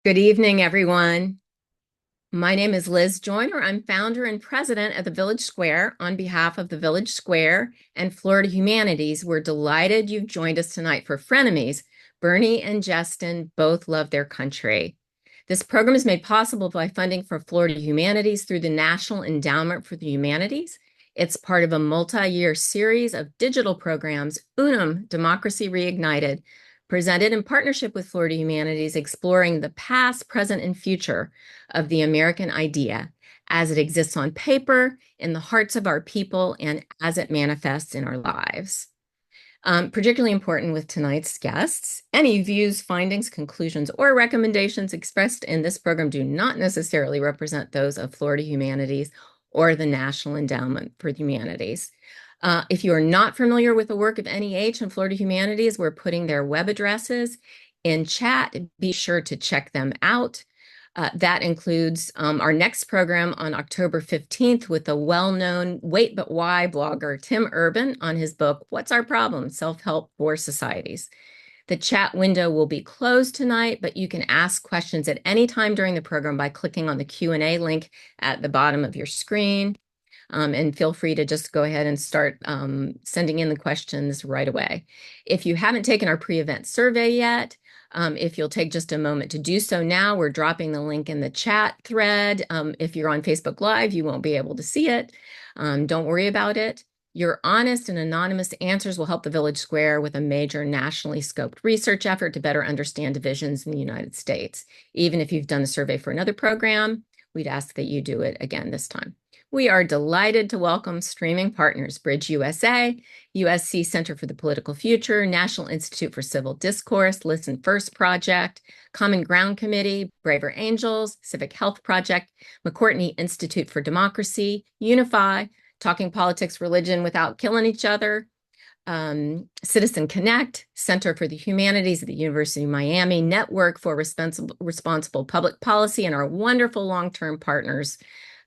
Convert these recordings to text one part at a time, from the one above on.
Good evening, everyone. My name is Liz Joyner. I'm founder and president of the Village Square. On behalf of the Village Square and Florida Humanities, we're delighted you've joined us tonight for Frenemies. Berny and Geston both love their country. This program is made possible by funding for Florida Humanities through the National Endowment for the Humanities. It's part of a multi-year series of digital programs, Unum, Democracy Reignited, presented in partnership with Florida Humanities, exploring the past, present, and future of the American idea as it exists on paper, in the hearts of our people, and as it manifests in our lives. Particularly important with tonight's guests, any views, findings, conclusions, or recommendations expressed in this program do not necessarily represent those of Florida Humanities or the National Endowment for the Humanities. If you are not familiar with the work of NEH and Florida Humanities, we're putting their web addresses in chat. Be sure to check them out. That includes our next program on October 15th with the well-known Wait But Why blogger Tim Urban on his book, What's Our Problem? Self-Help for Societies. The chat window will be closed tonight, but you can ask questions at any time during the program by clicking on the Q&A link at the bottom of your screen. And feel free to just go ahead and start sending in the questions right away. If you haven't taken our pre-event survey yet, if you'll take just a moment to do so now, we're dropping the link in the chat thread. If you're on Facebook Live, you won't be able to see it. Don't worry about it. Your honest and anonymous answers will help the Village Square with a major nationally scoped research effort to better understand divisions in the United States. Even if you've done a survey for another program, we'd ask that you do it again this time. We are delighted to welcome streaming partners, Bridge USA, USC Center for the Political Future, National Institute for Civil Discourse, Listen First Project, Common Ground Committee, Braver Angels, Civic Health Project, McCourtney Institute for Democracy, Unify, Talking Politics, Religion Without Killing Each Other, Citizen Connect, Center for the Humanities at the University of Miami, Network for Responsible Public Policy, and our wonderful long-term partners,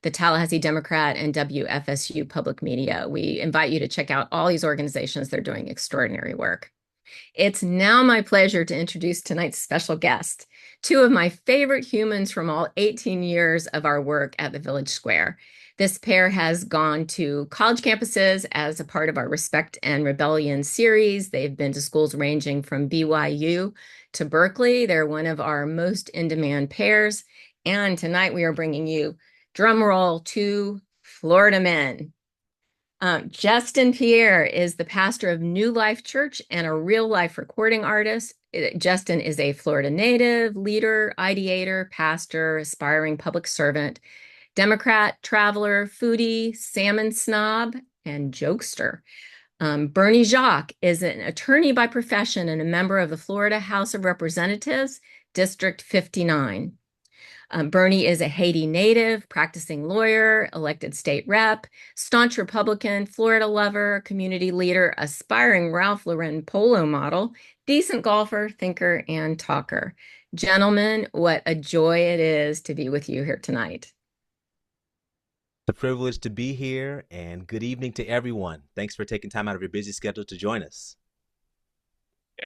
the Tallahassee Democrat and WFSU Public Media. We invite you to check out all these organizations. They're doing extraordinary work. It's now my pleasure to introduce tonight's special guest, two of my favorite humans from all 18 years of our work at the Village Square. This pair has gone to college campuses as a part of our Respect and Rebellion series. They've been to schools ranging from BYU to Berkeley. They're one of our most in-demand pairs. And tonight we are bringing you, drum roll, two Florida men. Geston Pierre is the pastor of New Life Church and a real-life recording artist. Geston is a Florida native, leader, ideator, pastor, aspiring public servant, Democrat, traveler, foodie, salmon snob, and jokester. Berny Jacques is an attorney by profession and a member of the Florida House of Representatives, District 59. Berny is a Haiti native, practicing lawyer, elected state rep, staunch Republican, Florida lover, community leader, aspiring Ralph Lauren polo model, decent golfer, thinker, and talker. Gentlemen, what a joy it is to be with you here tonight. It's a privilege to be here, and good evening to everyone. Thanks for taking time out of your busy schedule to join us.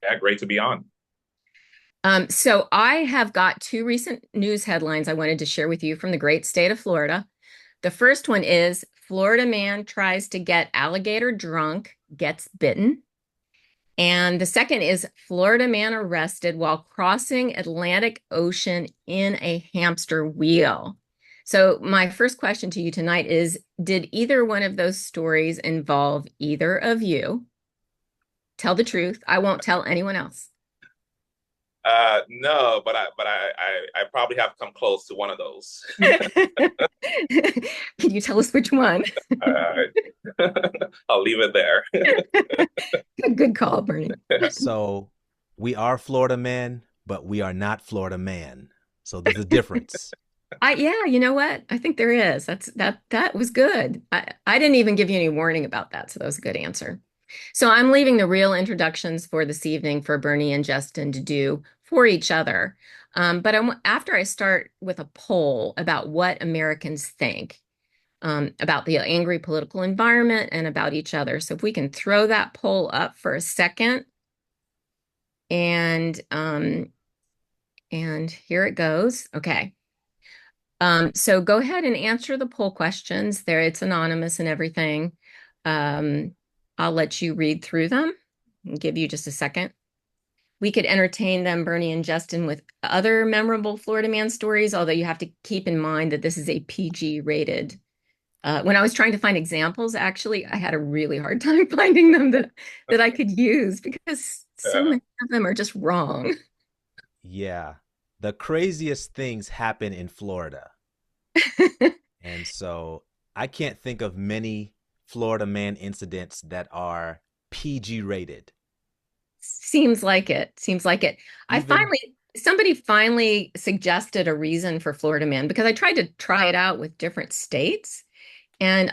Yeah, great to be on. So I have got two recent news headlines I wanted to share with you from the great state of Florida. The first one is Florida man tries to get alligator drunk, gets bitten. And the second is Florida man arrested while crossing Atlantic Ocean in a hamster wheel. So my first question to you tonight is, did either one of those stories involve either of you? Tell the truth. I won't tell anyone else. No, but I probably have come close to one of those. Can you tell us which one? I'll leave it there. Good call, Bernie. So we are Florida men, but we are not Florida man. So there's a difference. Yeah, you know what? I think there is. That was good. I didn't even give you any warning about that, so that was a good answer. So I'm leaving the real introductions for this evening for Berny and Geston to do for each other. But after I start with a poll about what Americans think about the angry political environment and about each other. So if we can throw that poll up for a second. And And here it goes. Okay. So go ahead and answer the poll questions. There, it's anonymous and everything. Um, I'll let you read through them and give you just a second. We could entertain them, Bernie and Geston, with other memorable Florida man stories, although you have to keep in mind that this is a PG rated. When I was trying to find examples, actually, I had a really hard time finding them that I could use because so Yeah. many of them are just wrong. Yeah. The craziest things happen in Florida. And so I can't think of many Florida man incidents that are PG rated. Seems like it. Seems like it. Even Somebody finally suggested a reason for Florida man because I tried to try it out with different states. And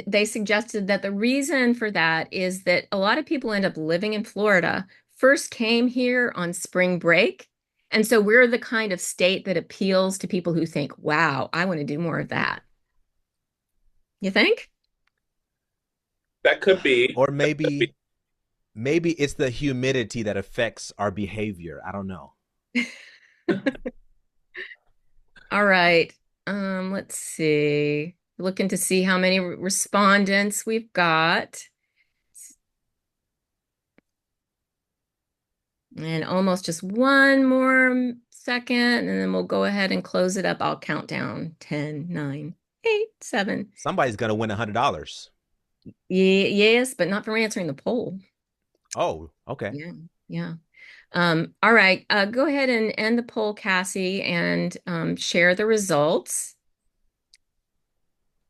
they suggested that the reason for that is that a lot of people end up living in Florida, first came here on spring break. And so we're the kind of state that appeals to people who think, wow, I want to do more of that. You think? That could be. or maybe it's the humidity that affects our behavior. I don't know. All right. Let's see. Looking to see how many respondents we've got. And almost just one more second, and then we'll go ahead and close it up. I'll count down 10, 9, 8, 7. Somebody's gonna win $100. Yes, but not from answering the poll. Oh, okay. Yeah, yeah. All right. Go ahead and end the poll, Cassie, and share the results.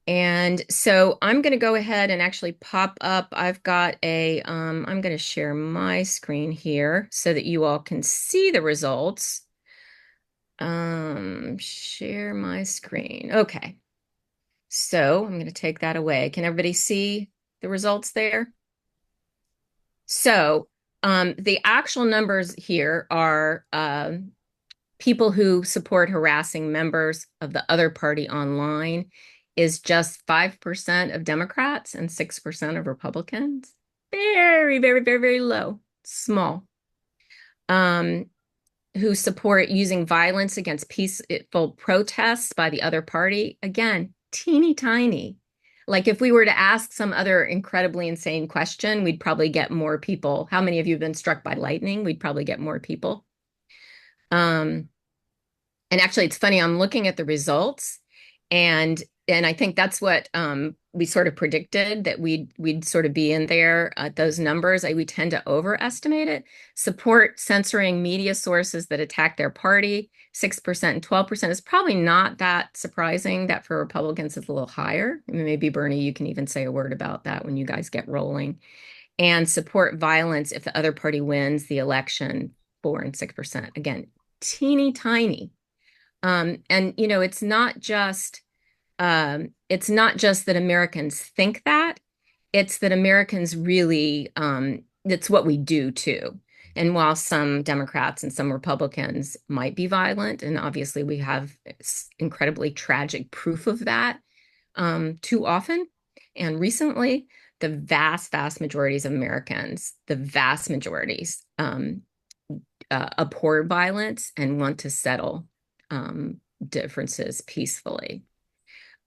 And so I'm going to go ahead and actually pop up. I've got I'm going to share my screen here so that you all can see the results. Share my screen. Okay. So I'm going to take that away. Can everybody see the results there? So, the actual numbers here are people who support harassing members of the other party online is just 5% of Democrats and 6% of Republicans. Very, very, very, very low, small. Who support using violence against peaceful protests by the other party, again, teeny tiny. Like if we were to ask some other incredibly insane question, we'd probably get more people. How many of you have been struck by lightning? We'd probably get more people. Um, and actually, it's funny, I'm looking at the results and I think that's what we sort of predicted that we'd sort of be in there at those numbers. We tend to overestimate it. Support censoring media sources that attack their party, 6% and 12% is probably not that surprising. That for Republicans is a little higher. I mean, maybe Bernie, you can even say a word about that when you guys get rolling. And support violence if the other party wins the election, 4 and 6%. Again, teeny tiny. And you know, it's not just that Americans think that, it's that Americans really, it's what we do too. And while some Democrats and some Republicans might be violent, and obviously we have incredibly tragic proof of that too often, and recently, the vast, vast majorities of Americans, the vast majorities, abhor violence and want to settle differences peacefully.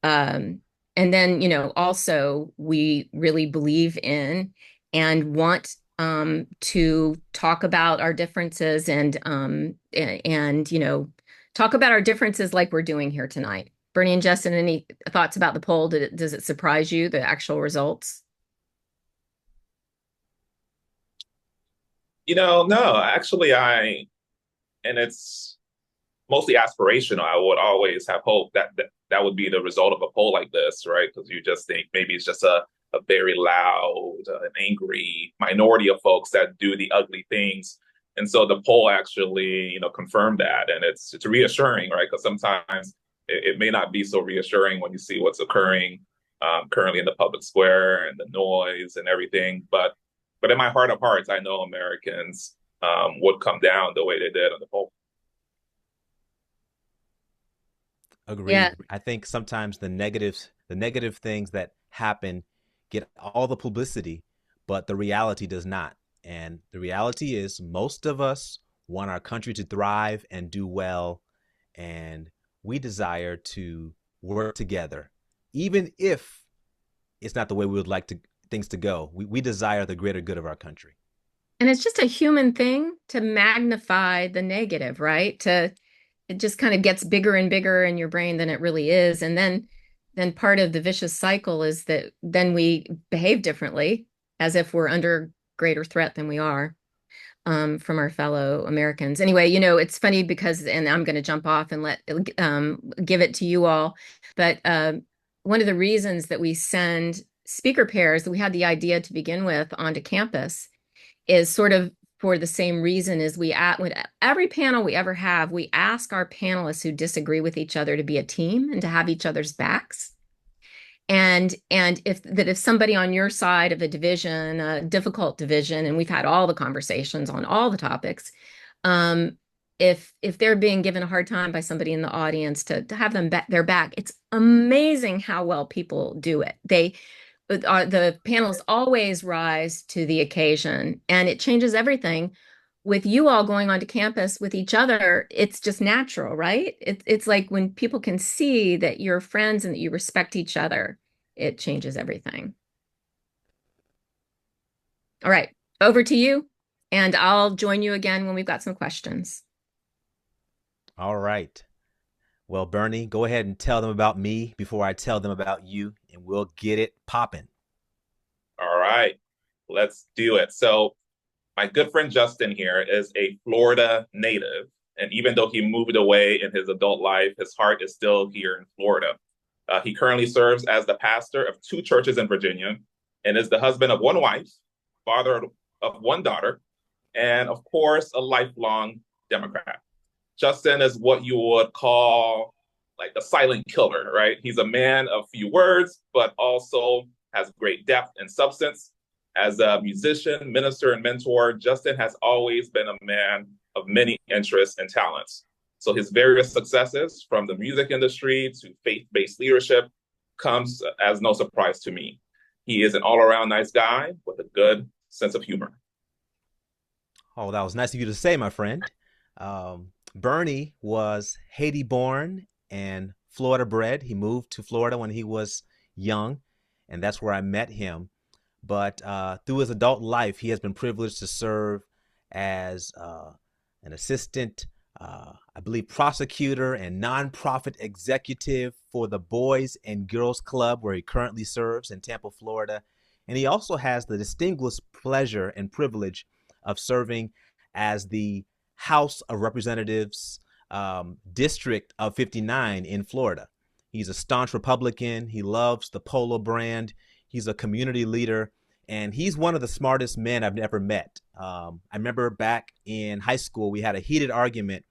Um, and then, you know, also we really believe in and want to talk about our differences and you know, talk about our differences like we're doing here tonight. Bernie and Justin, any thoughts about the poll? Does it surprise you, the actual results? No, actually, and it's mostly aspirational. I would always have hope that would be the result of a poll like this, right? Because you just think maybe it's just a very loud, angry minority of folks that do the ugly things. And so the poll actually, confirmed that. And it's reassuring, right? Because sometimes it may not be so reassuring when you see what's occurring currently in the public square and the noise and everything. But in my heart of hearts, I know Americans would come down the way they did on the poll. Yeah, Agreed. I think sometimes the negative things that happen get all the publicity, but the reality does not. And the reality is most of us want our country to thrive and do well, and we desire to work together, even if it's not the way we would like to things to go. We desire the greater good of our country. And it's just a human thing to magnify the negative, right? To it just kind of gets bigger and bigger in your brain than it really is. And then part of the vicious cycle is that then we behave differently as if we're under greater threat than we are from our fellow Americans. Anyway, it's funny because, and I'm going to jump off and give it to you all, but one of the reasons that we send speaker pairs that we had the idea to begin with onto campus is sort of for the same reason as with every panel we ever have, we ask our panelists who disagree with each other to be a team and to have each other's backs. And if somebody on your side of a division, a difficult division, and we've had all the conversations on all the topics, if they're being given a hard time by somebody in the audience to have their back, it's amazing how well people do it. The panelists always rise to the occasion, and it changes everything. With you all going onto campus with each other, it's just natural, right? It's like when people can see that you're friends and that you respect each other, it changes everything. All right, over to you, and I'll join you again when we've got some questions. All right. Well, Bernie, go ahead and tell them about me before I tell them about you, and we'll get it popping. All right, let's do it. So my good friend Justin here is a Florida native. And even though he moved away in his adult life, his heart is still here in Florida. He currently serves as the pastor of two churches in Virginia and is the husband of one wife, father of one daughter, and of course, a lifelong Democrat. Justin is what you would call like a silent killer, right? He's a man of few words, but also has great depth and substance. As a musician, minister, and mentor, Justin has always been a man of many interests and talents. So his various successes, from the music industry to faith-based leadership, comes as no surprise to me. He is an all-around nice guy with a good sense of humor. Oh, that was nice of you to say, my friend. Bernie was Haiti born and Florida bred. He moved to Florida when he was young, and that's where I met him. But through his adult life, he has been privileged to serve as an assistant, I believe, prosecutor and nonprofit executive for the Boys and Girls Club, where he currently serves in Tampa, Florida. And he also has the distinguished pleasure and privilege of serving as the House of Representatives District of 59 in Florida. He's a staunch Republican. He loves the Polo brand. He's a community leader, and he's one of the smartest men I've ever met. I remember back in high school, we had a heated argument,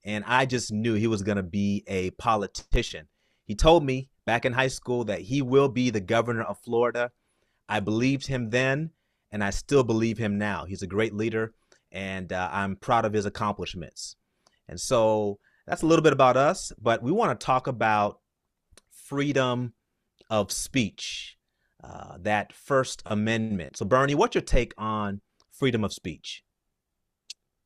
and I just knew he was going to be a politician. He told me back in high school that he will be the governor of Florida. I believed him then, and I still believe him now. He's a great leader, and I'm proud of his accomplishments. And so that's a little bit about us, but we want to talk about freedom of speech. That First Amendment. So, Bernie, what's your take on freedom of speech?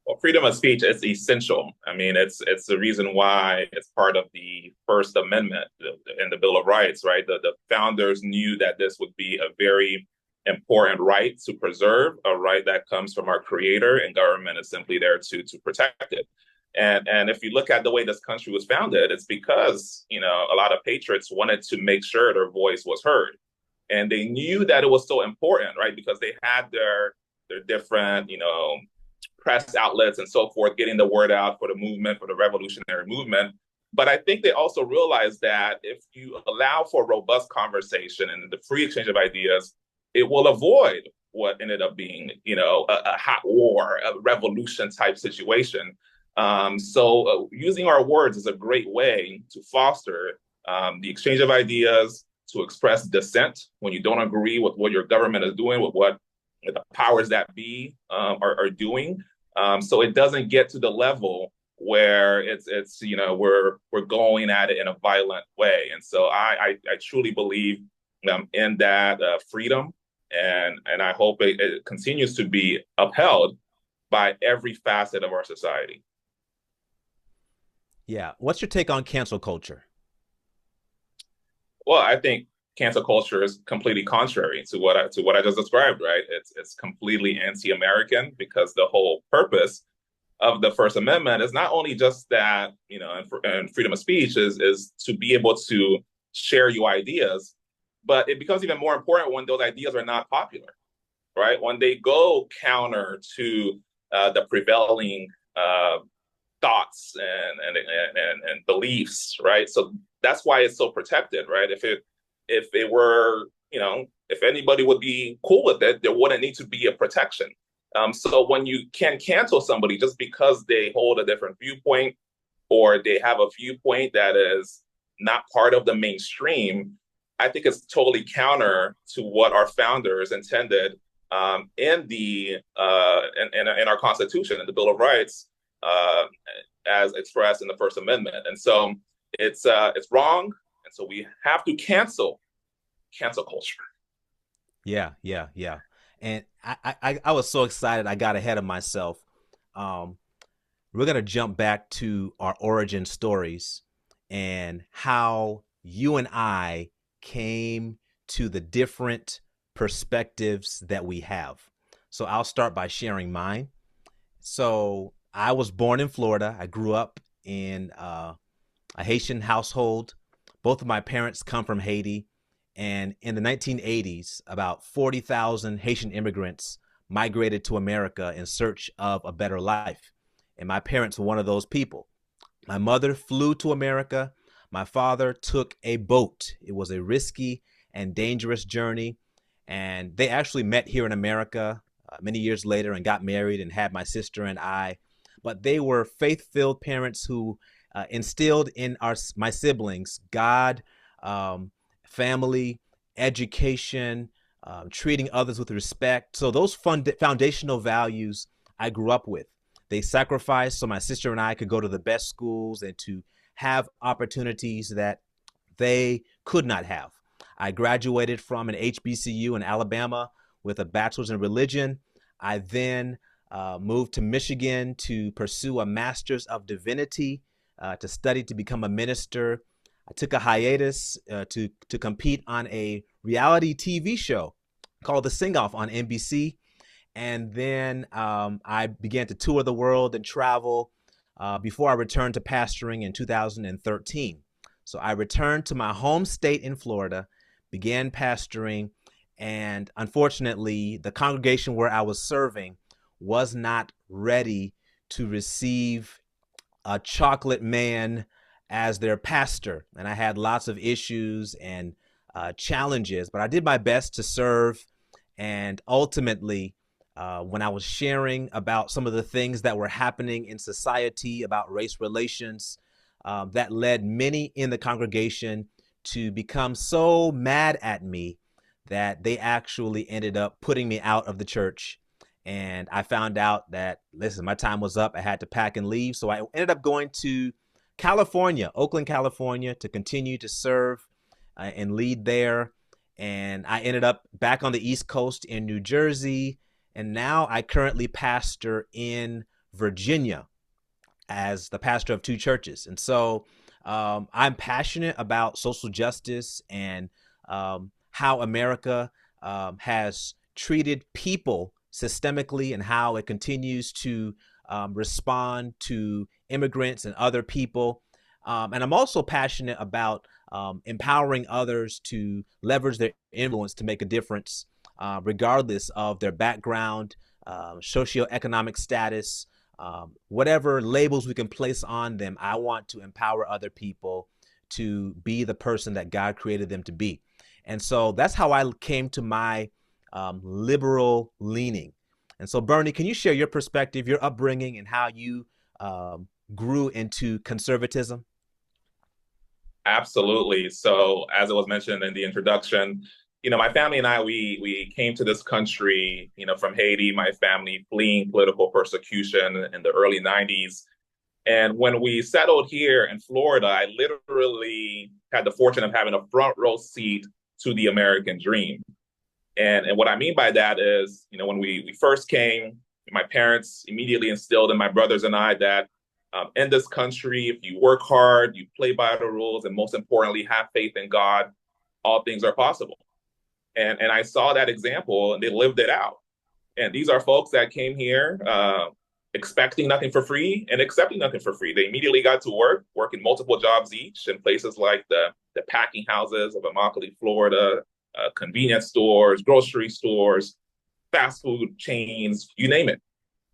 Well, freedom of speech is essential. I mean, it's the reason why it's part of the First Amendment in the Bill of Rights, right? The founders knew that this would be a very important right to preserve, a right that comes from our Creator, and government is simply there to protect it. And if you look at the way this country was founded, it's because a lot of patriots wanted to make sure their voice was heard. And they knew that it was so important, right? Because they had their different, press outlets and so forth, getting the word out for the movement, for the revolutionary movement. But I think they also realized that if you allow for robust conversation and the free exchange of ideas, it will avoid what ended up being, a hot war, a revolution type situation. So using our words is a great way to foster the exchange of ideas, to express dissent when you don't agree with what your government is doing, with what the powers that be are doing. So it doesn't get to the level where it's we're going at it in a violent way. And so I truly believe in that freedom, and I hope it continues to be upheld. by every facet of our society. Yeah. What's your take on cancel culture? Well, I think cancel culture is completely contrary to what I just described, right? It's completely anti-American because the whole purpose of the First Amendment is not only just that, and freedom of speech is to be able to share your ideas, but it becomes even more important when those ideas are not popular, right? When they go counter to the prevailing thoughts and beliefs, right? So that's why it's so protected, right? If it were, if anybody would be cool with it, there wouldn't need to be a protection. So when you can cancel somebody just because they hold a different viewpoint or they have a viewpoint that is not part of the mainstream, I think it's totally counter to what our founders intended in our Constitution and the Bill of Rights uh, as expressed in the First Amendment. And so it's wrong, and so we have to cancel culture. Yeah, yeah, yeah. And I was so excited I got ahead of myself. Um, we're gonna jump back to our origin stories and how you and I came to the different perspectives that we have. So I'll start by sharing mine. So I was born in Florida. I grew up in a Haitian household. Both of my parents come from Haiti. And in the 1980s, about 40,000 Haitian immigrants migrated to America in search of a better life. And my parents were one of those people. My mother flew to America. My father took a boat. It was a risky and dangerous journey. And they actually met here in America many years later and got married and had my sister and I. But they were faith-filled parents who instilled in my siblings God, family, education, treating others with respect. So those foundational values I grew up with. They sacrificed so my sister and I could go to the best schools and to have opportunities that they could not have. I graduated from an HBCU in Alabama with a bachelor's in religion. I then moved to Michigan to pursue a master's of divinity, to study to become a minister. I took a hiatus to compete on a reality TV show called The Sing Off on NBC. And then I began to tour the world and travel before I returned to pastoring in 2013. So I returned to my home state in Florida, began pastoring, and unfortunately, the congregation where I was serving was not ready to receive a chocolate man as their pastor. And I had lots of issues and challenges, but I did my best to serve. And ultimately, when I was sharing about some of the things that were happening in society about race relations, that led many in the congregation to become so mad at me that they actually ended up putting me out of the church. And I found out that, listen, my time was up. I had to pack and leave. So I ended up going to California, Oakland, California, to continue to serve and lead there. And I ended up back on the East Coast in New Jersey. And now I currently pastor in Virginia as the pastor of two churches. And so I'm passionate about social justice and how America has treated people systemically and how it continues to respond to immigrants and other people. And I'm also passionate about empowering others to leverage their influence to make a difference, regardless of their background, socioeconomic status, whatever labels we can place on them. I want to empower other people to be the person that God created them to be. And so that's how I came to my liberal leaning. And so, Bernie, can you share your perspective, your upbringing, and how you grew into conservatism? Absolutely. So, as it was mentioned in the introduction, my family and I, we came to this country, from Haiti. My family fleeing political persecution in the early '90s, and when we settled here in Florida, I literally had the fortune of having a front row seat to the American dream. And what I mean by that is, when we first came, my parents immediately instilled in my brothers and I that in this country, if you work hard, you play by the rules, and most importantly, have faith in God, all things are possible. And I saw that example, and they lived it out. And these are folks that came here expecting nothing for free and accepting nothing for free. They immediately got to work, working multiple jobs each in places like the packing houses of Immokalee, Florida, convenience stores, grocery stores, fast food chains, you name it.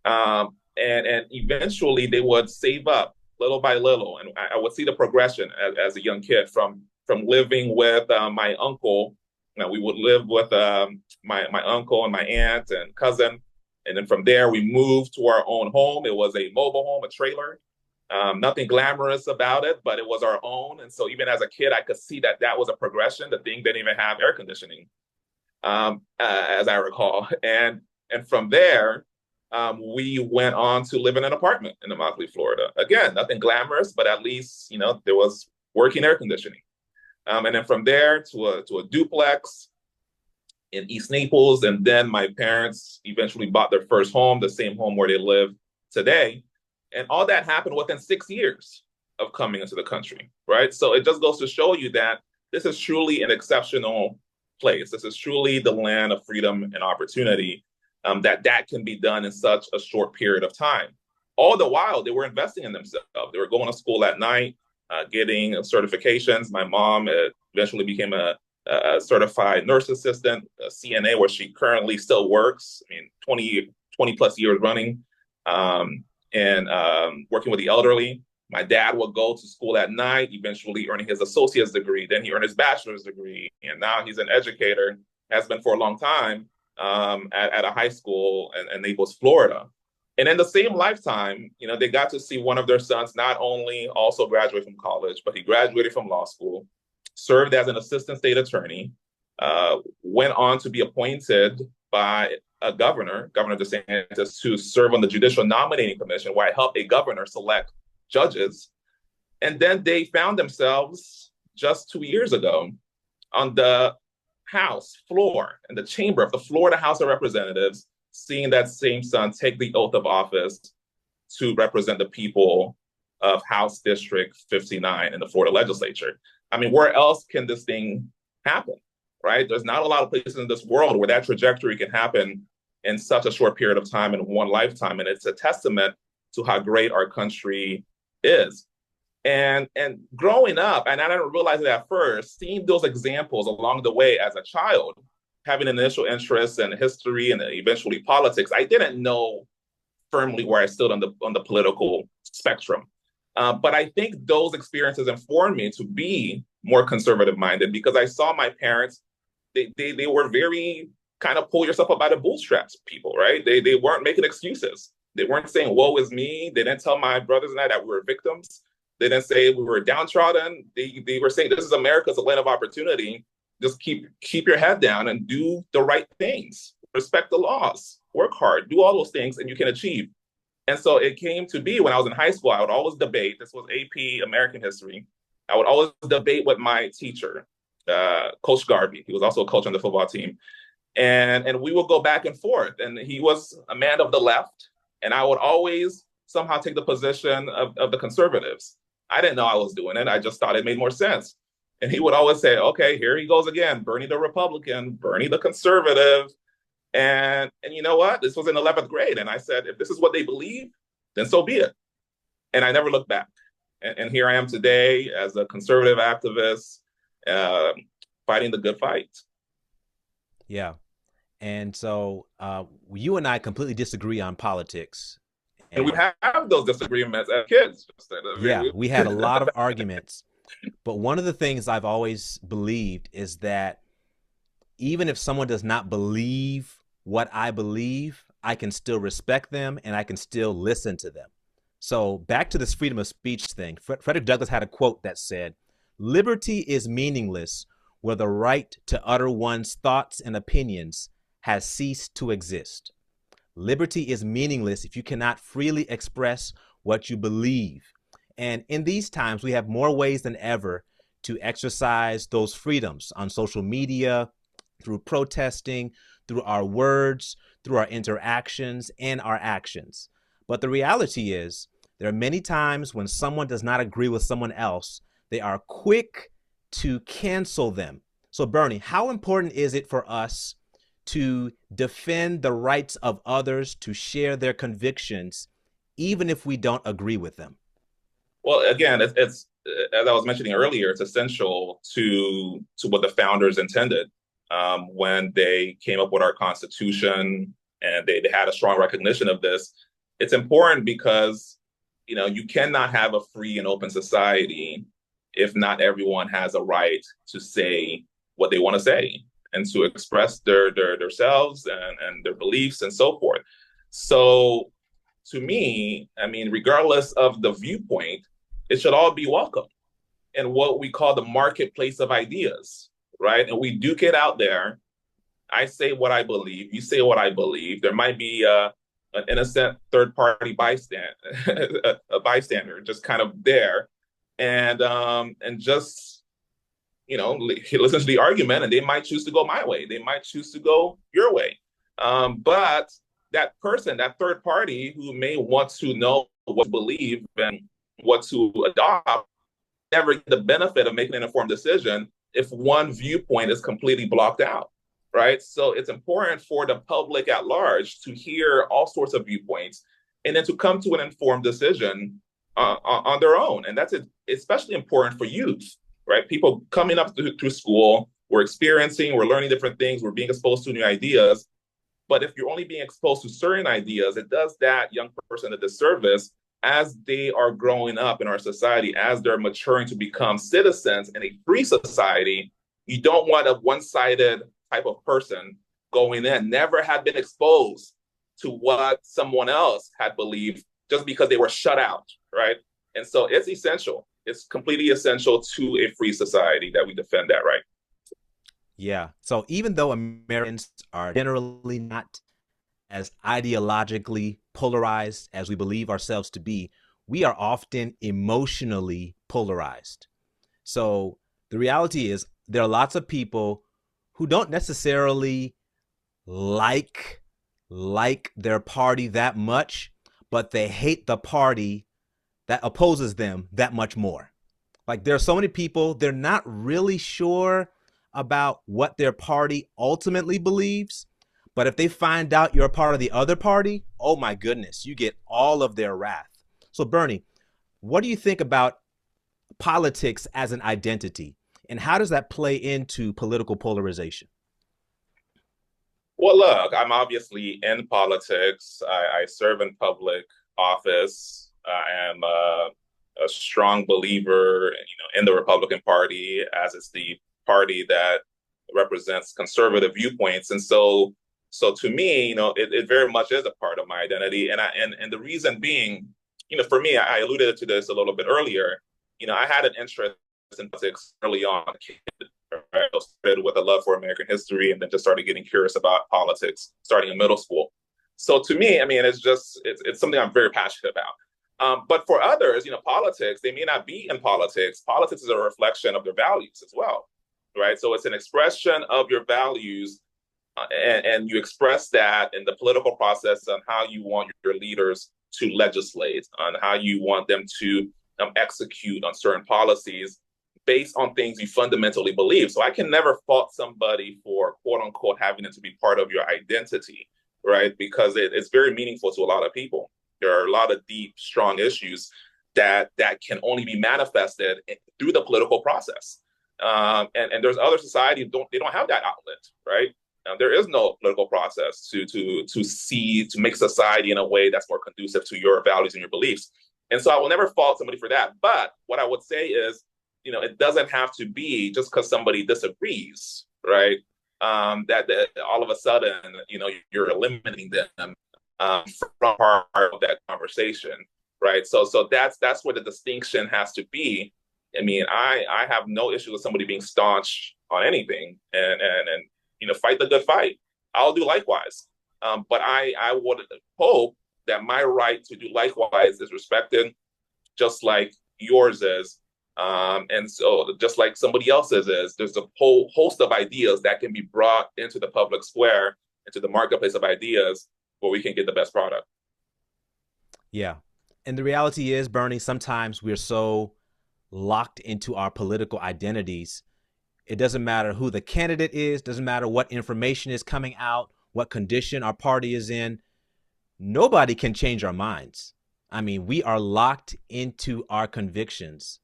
And eventually they would save up little by little. And I would see the progression as a young kid from living with my uncle. Now we would live with my uncle and my aunt and cousin. And then from there, we moved to our own home. It was a mobile home, a trailer. Nothing glamorous about it, but it was our own. And so even as a kid, I could see that that was a progression. The thing didn't even have air conditioning, as I recall. And from there, we went on to live in an apartment in Immokalee, Florida. Again, nothing glamorous, but at least, there was working air conditioning. And then from there to a duplex in East Naples. And then my parents eventually bought their first home, the same home where they live today. And all that happened within 6 years of coming into the country, right? So it just goes to show you that this is truly an exceptional place. This is truly the land of freedom and opportunity, that can be done in such a short period of time. All the while, they were investing in themselves. They were going to school at night, getting certifications. My mom eventually became a certified nurse assistant, a CNA, where she currently still works. I mean, 20 plus years running, and working with the elderly. My dad would go to school at night, eventually earning his associate's degree. Then he earned his bachelor's degree. And now he's an educator, has been for a long time, at a high school in Naples, Florida. And in the same lifetime, they got to see one of their sons not only also graduate from college, but he graduated from law school, served as an assistant state attorney, went on to be appointed by a Governor DeSantis, to serve on the Judicial Nominating Commission, where I helped a governor select judges. And then they found themselves just 2 years ago on the House floor, in the chamber of the Florida House of Representatives, seeing that same son take the oath of office to represent the people of House District 59 in the Florida legislature. I mean, where else can this thing happen, right? There's not a lot of places in this world where that trajectory can happen in such a short period of time, in one lifetime. And it's a testament to how great our country is. And growing up, and I didn't realize it at first, seeing those examples along the way as a child, having an initial interest in history and eventually politics, I didn't know firmly where I stood on the political spectrum. But I think those experiences informed me to be more conservative minded, because I saw my parents, they were very kind of pull yourself up by the bootstraps people, right? They weren't making excuses. They weren't saying, woe is me. They didn't tell my brothers and I that we were victims. They didn't say we were downtrodden. They were saying, this is America's a land of opportunity. Just keep your head down and do the right things. Respect the laws. Work hard. Do all those things, and you can achieve. And so it came to be when I was in high school, I would always debate. This was AP American History. I would always debate with my teacher, Coach Garvey. He was also a coach on the football team. And we would go back and forth. And he was a man of the left. And I would always somehow take the position of the conservatives. I didn't know I was doing it. I just thought it made more sense. And he would always say, okay, here he goes again, Bernie the Republican, Bernie the conservative. And you know what? This was in 11th grade. And I said, if this is what they believe, then so be it. And I never looked back. And here I am today as a conservative activist, fighting the good fight. Yeah. And so you and I completely disagree on politics. And we have those disagreements as kids. Yeah, we had a lot of arguments. But one of the things I've always believed is that even if someone does not believe what I believe, I can still respect them and I can still listen to them. So back to this freedom of speech thing, Frederick Douglass had a quote that said, "Liberty is meaningless where the right to utter one's thoughts and opinions has ceased to exist. Liberty is meaningless if you cannot freely express what you believe." And in these times, we have more ways than ever to exercise those freedoms on social media, through protesting, through our words, through our interactions and our actions. But the reality is, there are many times when someone does not agree with someone else, they are quick to cancel them. So, Bernie, how important is it for us to defend the rights of others to share their convictions, even if we don't agree with them? Well, again, it's as I was mentioning earlier, it's essential to what the founders intended when they came up with our Constitution, and they had a strong recognition of this. It's important because you cannot have a free and open society if not everyone has a right to say what they want to say and to express themselves and their beliefs and so forth. So to me, I mean, regardless of the viewpoint, it should all be welcome in what we call the marketplace of ideas, right? And we duke it out there. I say what I believe, you say what I believe. There might be an innocent third party bystander, a bystander just kind of there, and just listen to the argument, and they might choose to go my way, they might choose to go your way, but that person, that third party who may want to know what to believe and what to adopt, never get the benefit of making an informed decision if one viewpoint is completely blocked out, right? So it's important for the public at large to hear all sorts of viewpoints and then to come to an informed decision on their own. And that's especially important for youth, right? People coming up through school, we're learning different things, we're being exposed to new ideas. But if you're only being exposed to certain ideas, it does that young person a disservice as they are growing up in our society, as they're maturing to become citizens in a free society. You don't want a one-sided type of person going in, never had been exposed to what someone else had believed just because they were shut out, right? And so it's essential. It's completely essential to a free society that we defend that right. Yeah. So even though Americans are generally not as ideologically polarized as we believe ourselves to be, we are often emotionally polarized. So the reality is there are lots of people who don't necessarily like their party that much, but they hate the party that opposes them that much more. Like, there are so many people, they're not really sure about what their party ultimately believes, but if they find out you're a part of the other party, oh my goodness, you get all of their wrath. So Bernie, what do you think about politics as an identity, and how does that play into political polarization? Well, look, I'm obviously in politics. I serve in public office. I am a strong believer, in the Republican Party, as it's the party that represents conservative viewpoints. And so to me, it very much is a part of my identity. And the reason being, for me, I alluded to this a little bit earlier. I had an interest in politics early on. Right? I started with a love for American history, and then just started getting curious about politics starting in middle school. So to me, I mean, it's something I'm very passionate about. But for others, politics, they may not be in politics. Politics is a reflection of their values as well, right? So it's an expression of your values, and you express that in the political process on how you want your leaders to legislate, on how you want them to execute on certain policies based on things you fundamentally believe. So I can never fault somebody for, quote unquote, having it to be part of your identity, right? Because it's very meaningful to a lot of people. There are a lot of deep, strong issues that can only be manifested through the political process. And there's other societies they don't have that outlet, right? There is no political process to make society in a way that's more conducive to your values and your beliefs. And so I will never fault somebody for that. But what I would say is, it doesn't have to be just because somebody disagrees, right? That all of a sudden, you're eliminating them from part of that conversation, right? So that's where the distinction has to be. I mean, I have no issue with somebody being staunch on anything, and fight the good fight. I'll do likewise. But I would hope that my right to do likewise is respected, just like yours is. And so just like somebody else's is, there's a whole host of ideas that can be brought into the public square into the marketplace of ideas where we can get the best product. Yeah. And the reality is, Bernie, sometimes we're so locked into our political identities. It doesn't matter who the candidate is, doesn't matter what information is coming out, what condition our party is in. Nobody can change our minds. I mean, we are locked into our convictions.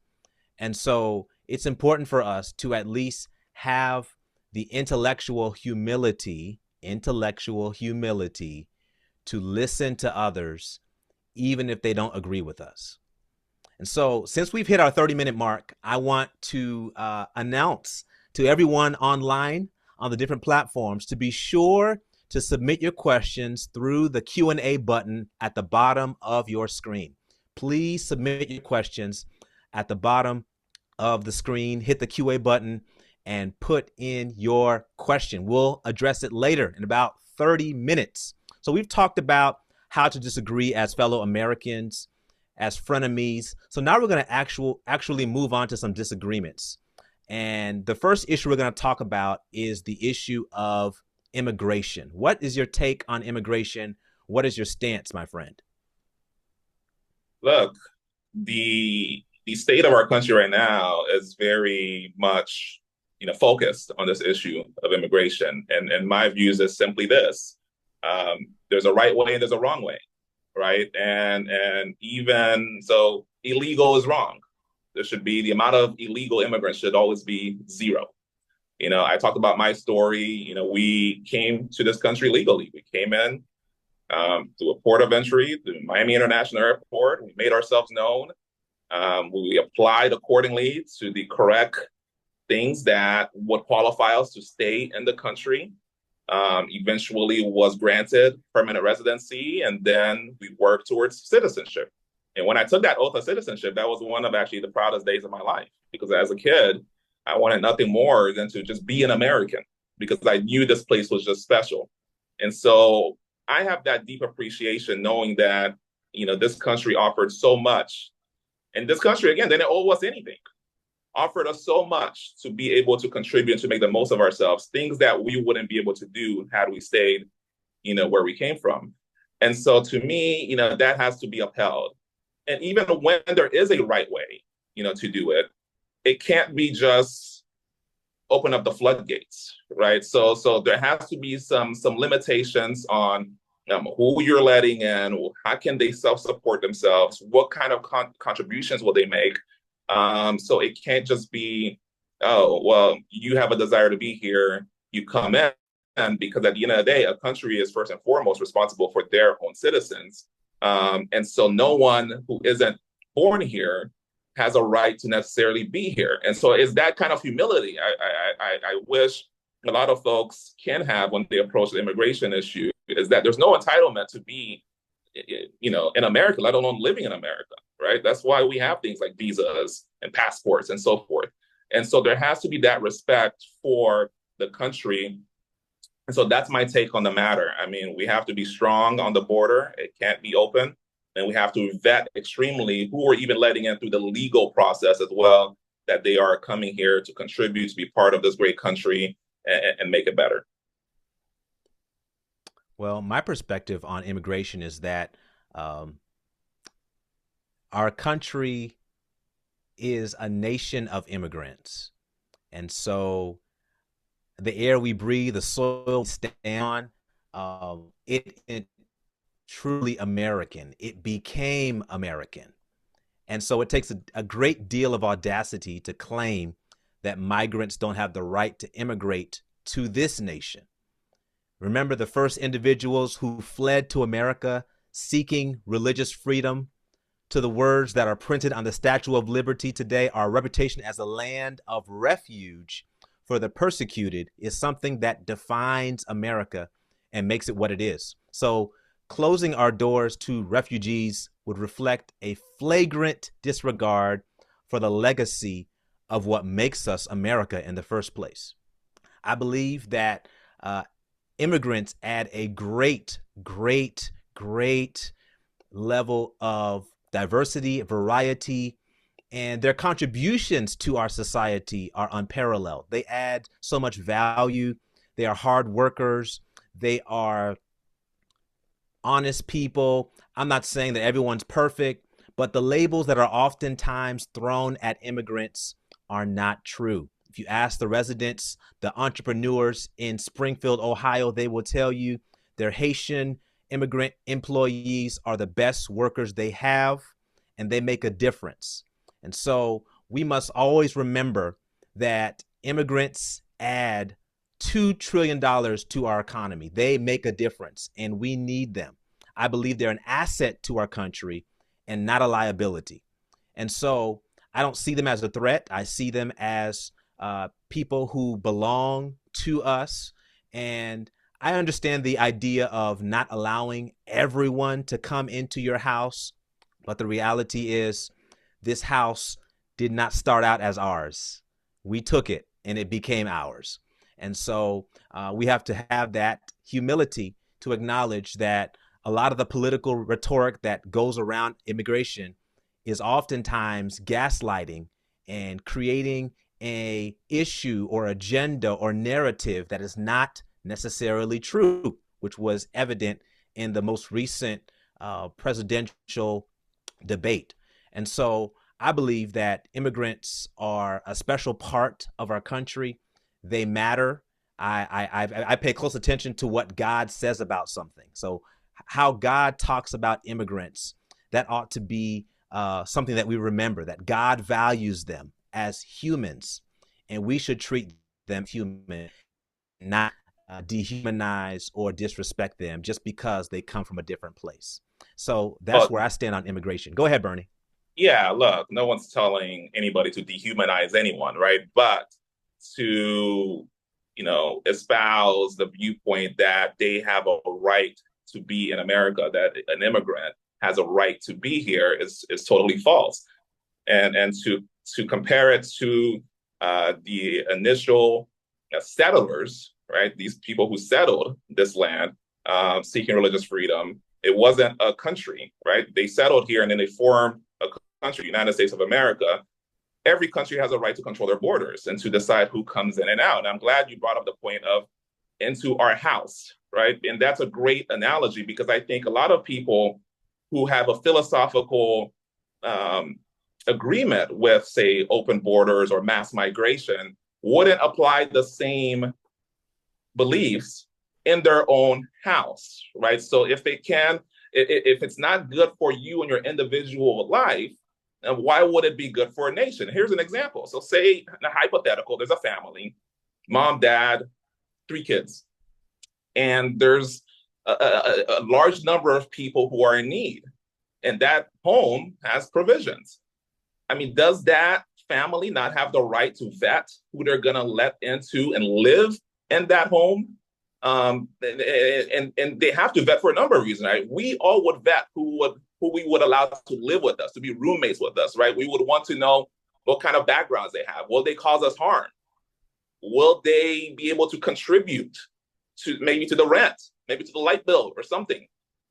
And so it's important for us to at least have the intellectual humility to listen to others, even if they don't agree with us. And so since we've hit our 30-minute mark, I want to announce to everyone online on the different platforms to be sure to submit your questions through the Q&A button at the bottom of your screen. Please submit your questions at the bottom of the screen. Hit the QA button and put in your question. We'll address it later in about 30 minutes. So we've talked about how to disagree as fellow Americans, as frenemies. So now we're going to actually move on to some disagreements. And the first issue we're going to talk about is the issue of immigration. What is your take on immigration? What is your stance, my friend? Look, the state of our country right now is very much, focused on this issue of immigration. And my views is simply this: there's a right way and there's a wrong way, right? And even so, illegal is wrong. There should be the amount of illegal immigrants should always be zero. I talked about my story. We came to this country legally. We came in through a port of entry, through Miami International Airport. We made ourselves known. We applied accordingly to the correct things that would qualify us to stay in the country. Eventually was granted permanent residency, and then we worked towards citizenship. And when I took that oath of citizenship, that was one of actually the proudest days of my life, because as a kid, I wanted nothing more than to just be an American, because I knew this place was just special. And so I have that deep appreciation knowing that, this country offered so much. And this country, again, they didn't owe us anything, offered us so much to be able to contribute, to make the most of ourselves, things that we wouldn't be able to do had we stayed, where we came from. And so to me, that has to be upheld. And even when there is a right way, to do it, it can't be just open up the floodgates, right? So there has to be some limitations on who you're letting in, how can they self-support themselves, what kind of contributions will they make. So it can't just be, oh, well, you have a desire to be here, you come in, and because at the end of the day, a country is first and foremost responsible for their own citizens. And so no one who isn't born here has a right to necessarily be here. And so it's that kind of humility I wish a lot of folks can have when they approach the immigration issue, is that there's no entitlement to be, in America, let alone living in America, right? That's why we have things like visas and passports and so forth. And so there has to be that respect for the country. And so that's my take on the matter. I mean, we have to be strong on the border. It can't be open. And we have to vet extremely who we're even letting in through the legal process as well, that they are coming here to contribute, to be part of this great country and make it better. Well, my perspective on immigration is that our country is a nation of immigrants. And so the air we breathe, the soil we stand on, it truly American. It became American. And so it takes a great deal of audacity to claim that migrants don't have the right to immigrate to this nation. Remember the first individuals who fled to America seeking religious freedom. To the words that are printed on the Statue of Liberty today, our reputation as a land of refuge for the persecuted is something that defines America and makes it what it is. So closing our doors to refugees would reflect a flagrant disregard for the legacy of what makes us America in the first place. I believe that immigrants add a great level of diversity, variety, and their contributions to our society are unparalleled. They add so much value. They are hard workers. They are honest people. I'm not saying that everyone's perfect, but the labels that are oftentimes thrown at immigrants are not true. If you ask the residents, the entrepreneurs in Springfield, Ohio, they will tell you their Haitian immigrant employees are the best workers they have, and they make a difference. And so we must always remember that immigrants add $2 trillion to our economy. They make a difference, and we need them. I believe they're an asset to our country and not a liability. And so I don't see them as a threat. I see them as people who belong to us. And I understand the idea of not allowing everyone to come into your house. But the reality is, this house did not start out as ours. We took it and it became ours. And so we have to have that humility to acknowledge that a lot of the political rhetoric that goes around immigration is oftentimes gaslighting and creating a issue or agenda or narrative that is not necessarily true, which was evident in the most recent presidential debate. And so I believe that immigrants are a special part of our country. They matter. I pay close attention to what God says about something. So how God talks about immigrants, that ought to be something that we remember, that God values them as humans, and we should treat them human, not dehumanize or disrespect them just because they come from a different place. So that's But where I stand on immigration. Go ahead, Bernie. yeah, look, no one's telling anybody to dehumanize anyone, right? But to, espouse the viewpoint that they have a right to be in America, that an immigrant has a right to be here is totally false. And to compare it to the initial settlers, right? These people who settled this land, seeking religious freedom. It wasn't a country, right? They settled here and then they formed a country, United States of America. Every country has a right to control their borders and to decide who comes in and out. And I'm glad you brought up the point of into our house, right? And that's a great analogy because I think a lot of people who have a philosophical agreement with, say, open borders or mass migration wouldn't apply the same beliefs in their own house, right? So if it's not good for you in your individual life, why would it be good for a nation? Here's an example. So say, in a hypothetical, there's a family, mom, dad, 3 kids, and there's a large number of people who are in need, and that home has provisions. I mean, does that family not have the right to vet who they're going to let into and live in that home? And they have to vet for a number of reasons, right? We all would vet who we would allow to live with us, to be roommates with us, right? We would want to know what kind of backgrounds they have. Will they cause us harm? Will they be able to contribute to maybe to the rent, maybe to the light bill or something?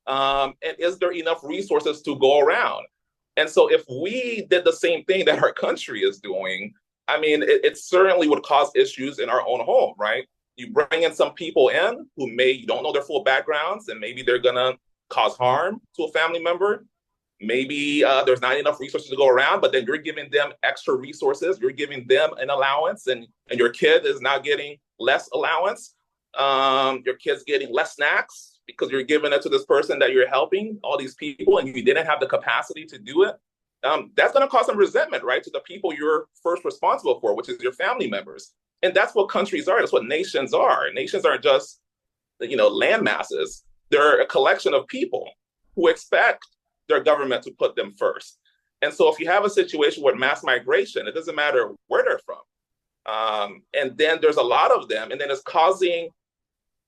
And is there enough resources to go around? And so if we did the same thing that our country is doing, I mean, it certainly would cause issues in our own home, right? You bring in some people in who you don't know their full backgrounds, and maybe they're going to cause harm to a family member. Maybe there's not enough resources to go around, but then you're giving them extra resources. You're giving them an allowance, and your kid is now getting less allowance. Your kid's getting less snacks because you're giving it to this person that you're helping, all these people, and you didn't have the capacity to do it. That's going to cause some resentment, right, to the people you're first responsible for, which is your family members. And that's what countries are. That's what nations are. Nations aren't just, land masses. They're a collection of people who expect their government to put them first. And so if you have a situation with mass migration, it doesn't matter where they're from. And then there's a lot of them, and then it's causing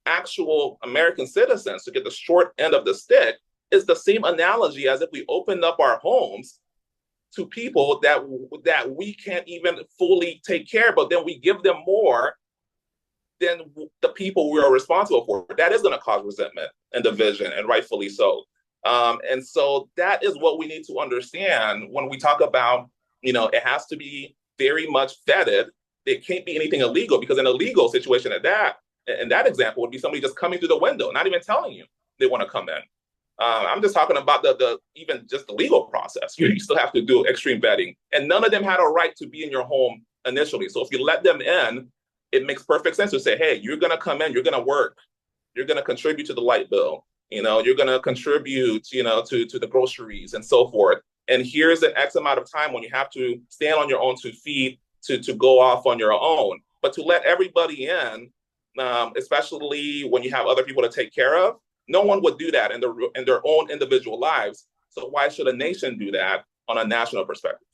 actual American citizens to get the short end of the stick. Is the same analogy as if we opened up our homes to people that we can't even fully take care of, but then we give them more than the people we are responsible for. That is going to cause resentment and division, and rightfully so. And so that is what we need to understand when we talk about, it has to be very much vetted. It can't be anything illegal, because in a legal situation at that, And that example would be somebody just coming through the window, not even telling you they want to come in. I'm just talking about the even just the legal process. You still have to do extreme vetting, and none of them had a right to be in your home initially. So if you let them in, it makes perfect sense to say, hey, you're going to come in, you're going to work, you're going to contribute to the light bill, you're going to contribute, to the groceries and so forth. And here's an X amount of time when you have to stand on your own 2 feet to go off on your own. But to let everybody in, especially when you have other people to take care of, no one would do that in their own individual lives. So why should a nation do that on a national perspective?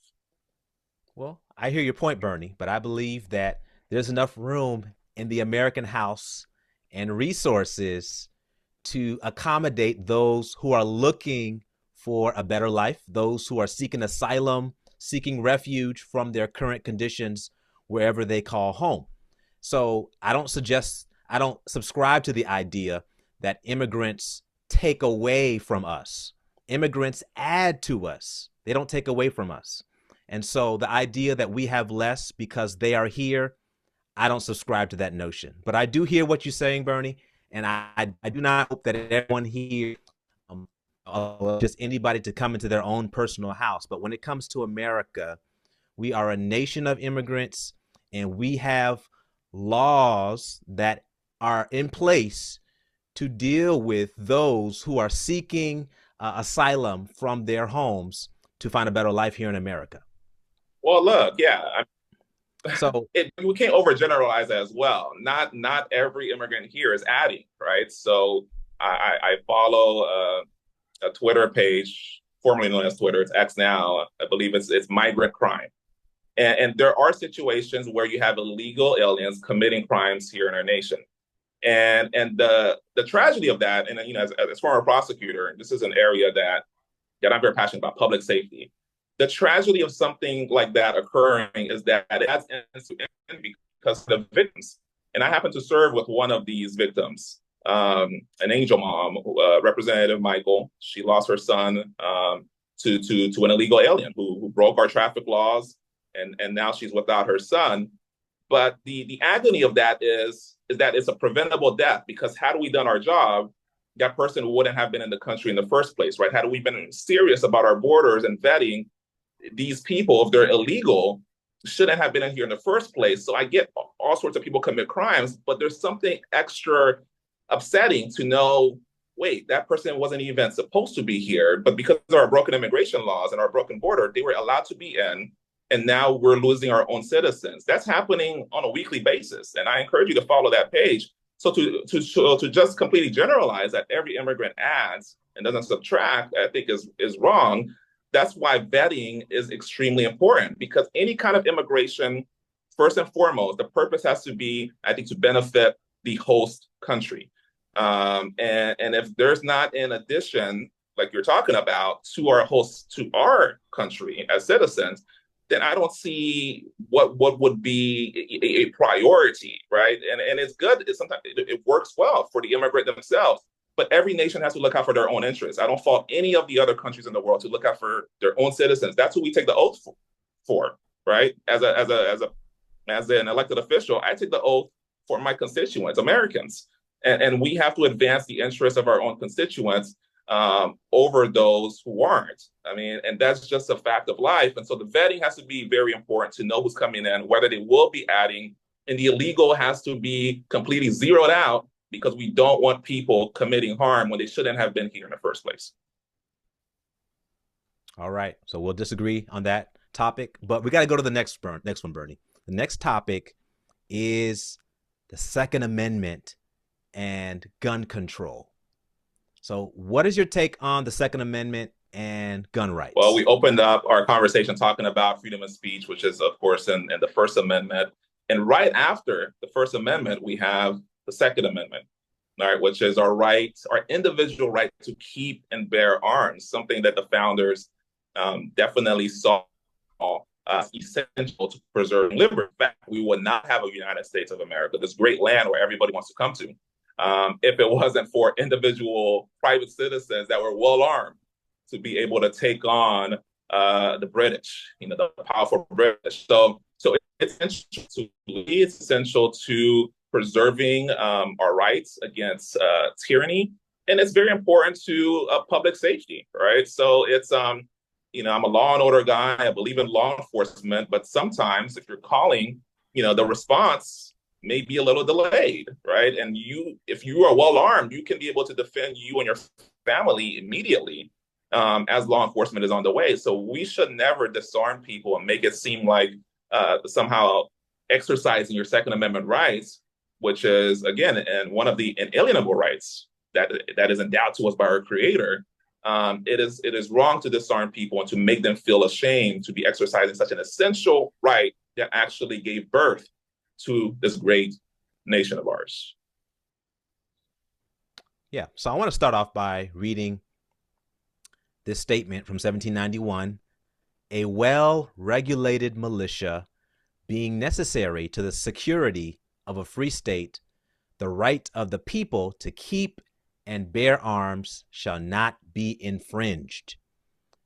Well, I hear your point, Bernie, but I believe that there's enough room in the American House and resources to accommodate those who are looking for a better life, those who are seeking asylum, seeking refuge from their current conditions wherever they call home. So I don't subscribe to the idea that immigrants take away from us. Immigrants add to us. They don't take away from us. And so the idea that we have less because they are here, I don't subscribe to that notion. But I do hear what you're saying, Bernie, and I do not hope that everyone here, just anybody to come into their own personal house. But when it comes to America, we are a nation of immigrants, and we have laws that are in place to deal with those who are seeking asylum from their homes to find a better life here in America. Well, look, yeah, So we can't overgeneralize as well. Not every immigrant here is adding, right? So I follow a Twitter page, formerly known as Twitter. It's X now. I believe it's Migrant Crime, and there are situations where you have illegal aliens committing crimes here in our nation. And the tragedy of that, and as former prosecutor, this is an area that I'm very passionate about, public safety. The tragedy of something like that occurring is that it has because of the victims. And I happen to serve with one of these victims, an angel mom, Representative Michael. She lost her son to an illegal alien who broke our traffic laws, and now she's without her son. But the agony of that is that it's a preventable death, because had we done our job, that person wouldn't have been in the country in the first place, right? Had we been serious about our borders and vetting these people, if they're illegal, shouldn't have been in here in the first place. So I get all sorts of people commit crimes, but there's something extra upsetting to know, wait, that person wasn't even supposed to be here, but because of our broken immigration laws and our broken border, they were allowed to be in. And now we're losing our own citizens. That's happening on a weekly basis. And I encourage you to follow that page. So to just completely generalize that every immigrant adds and doesn't subtract, I think is wrong. That's why vetting is extremely important, because any kind of immigration, first and foremost, the purpose has to be, I think, to benefit the host country. And if there's not an addition, like you're talking about, to our host, to our country as citizens, then I don't see what would be a priority, right? And it's good. Sometimes it works well for the immigrant themselves, but every nation has to look out for their own interests. I don't fault any of the other countries in the world to look out for their own citizens. That's who we take the oath for, right? As an elected official, I take the oath for my constituents, Americans, and we have to advance the interests of our own constituents over those who aren't. I mean, and that's just a fact of life. And so the vetting has to be very important to know who's coming in, whether they will be adding, and the illegal has to be completely zeroed out, because we don't want people committing harm when they shouldn't have been here in the first place. All right. So we'll disagree on that topic, but we got to go to the next one, Bernie. The next topic is the Second Amendment and gun control. So what is your take on the Second Amendment and gun rights? Well, we opened up our conversation talking about freedom of speech, which is, of course, in the First Amendment. And right after the First Amendment, we have the Second Amendment, all right, which is our right, our individual right to keep and bear arms, something that the founders definitely saw as essential to preserve liberty. In fact, we would not have a United States of America, this great land where everybody wants to come to, if it wasn't for individual private citizens that were well armed to be able to take on the British, the powerful British. So it's essential to preserving our rights against tyranny, and it's very important to public safety, right? So it's I'm a law and order guy. I believe in law enforcement, but sometimes if you're calling, the response may be a little delayed, right? And if you are well armed, you can be able to defend you and your family immediately as law enforcement is on the way. So we should never disarm people and make it seem like somehow exercising your Second Amendment rights, which is again, and one of the inalienable rights that is endowed to us by our Creator. It is wrong to disarm people and to make them feel ashamed to be exercising such an essential right that actually gave birth to this great nation of ours. Yeah. So I want to start off by reading this statement from 1791. A well-regulated militia being necessary to the security of a free state, the right of the people to keep and bear arms shall not be infringed.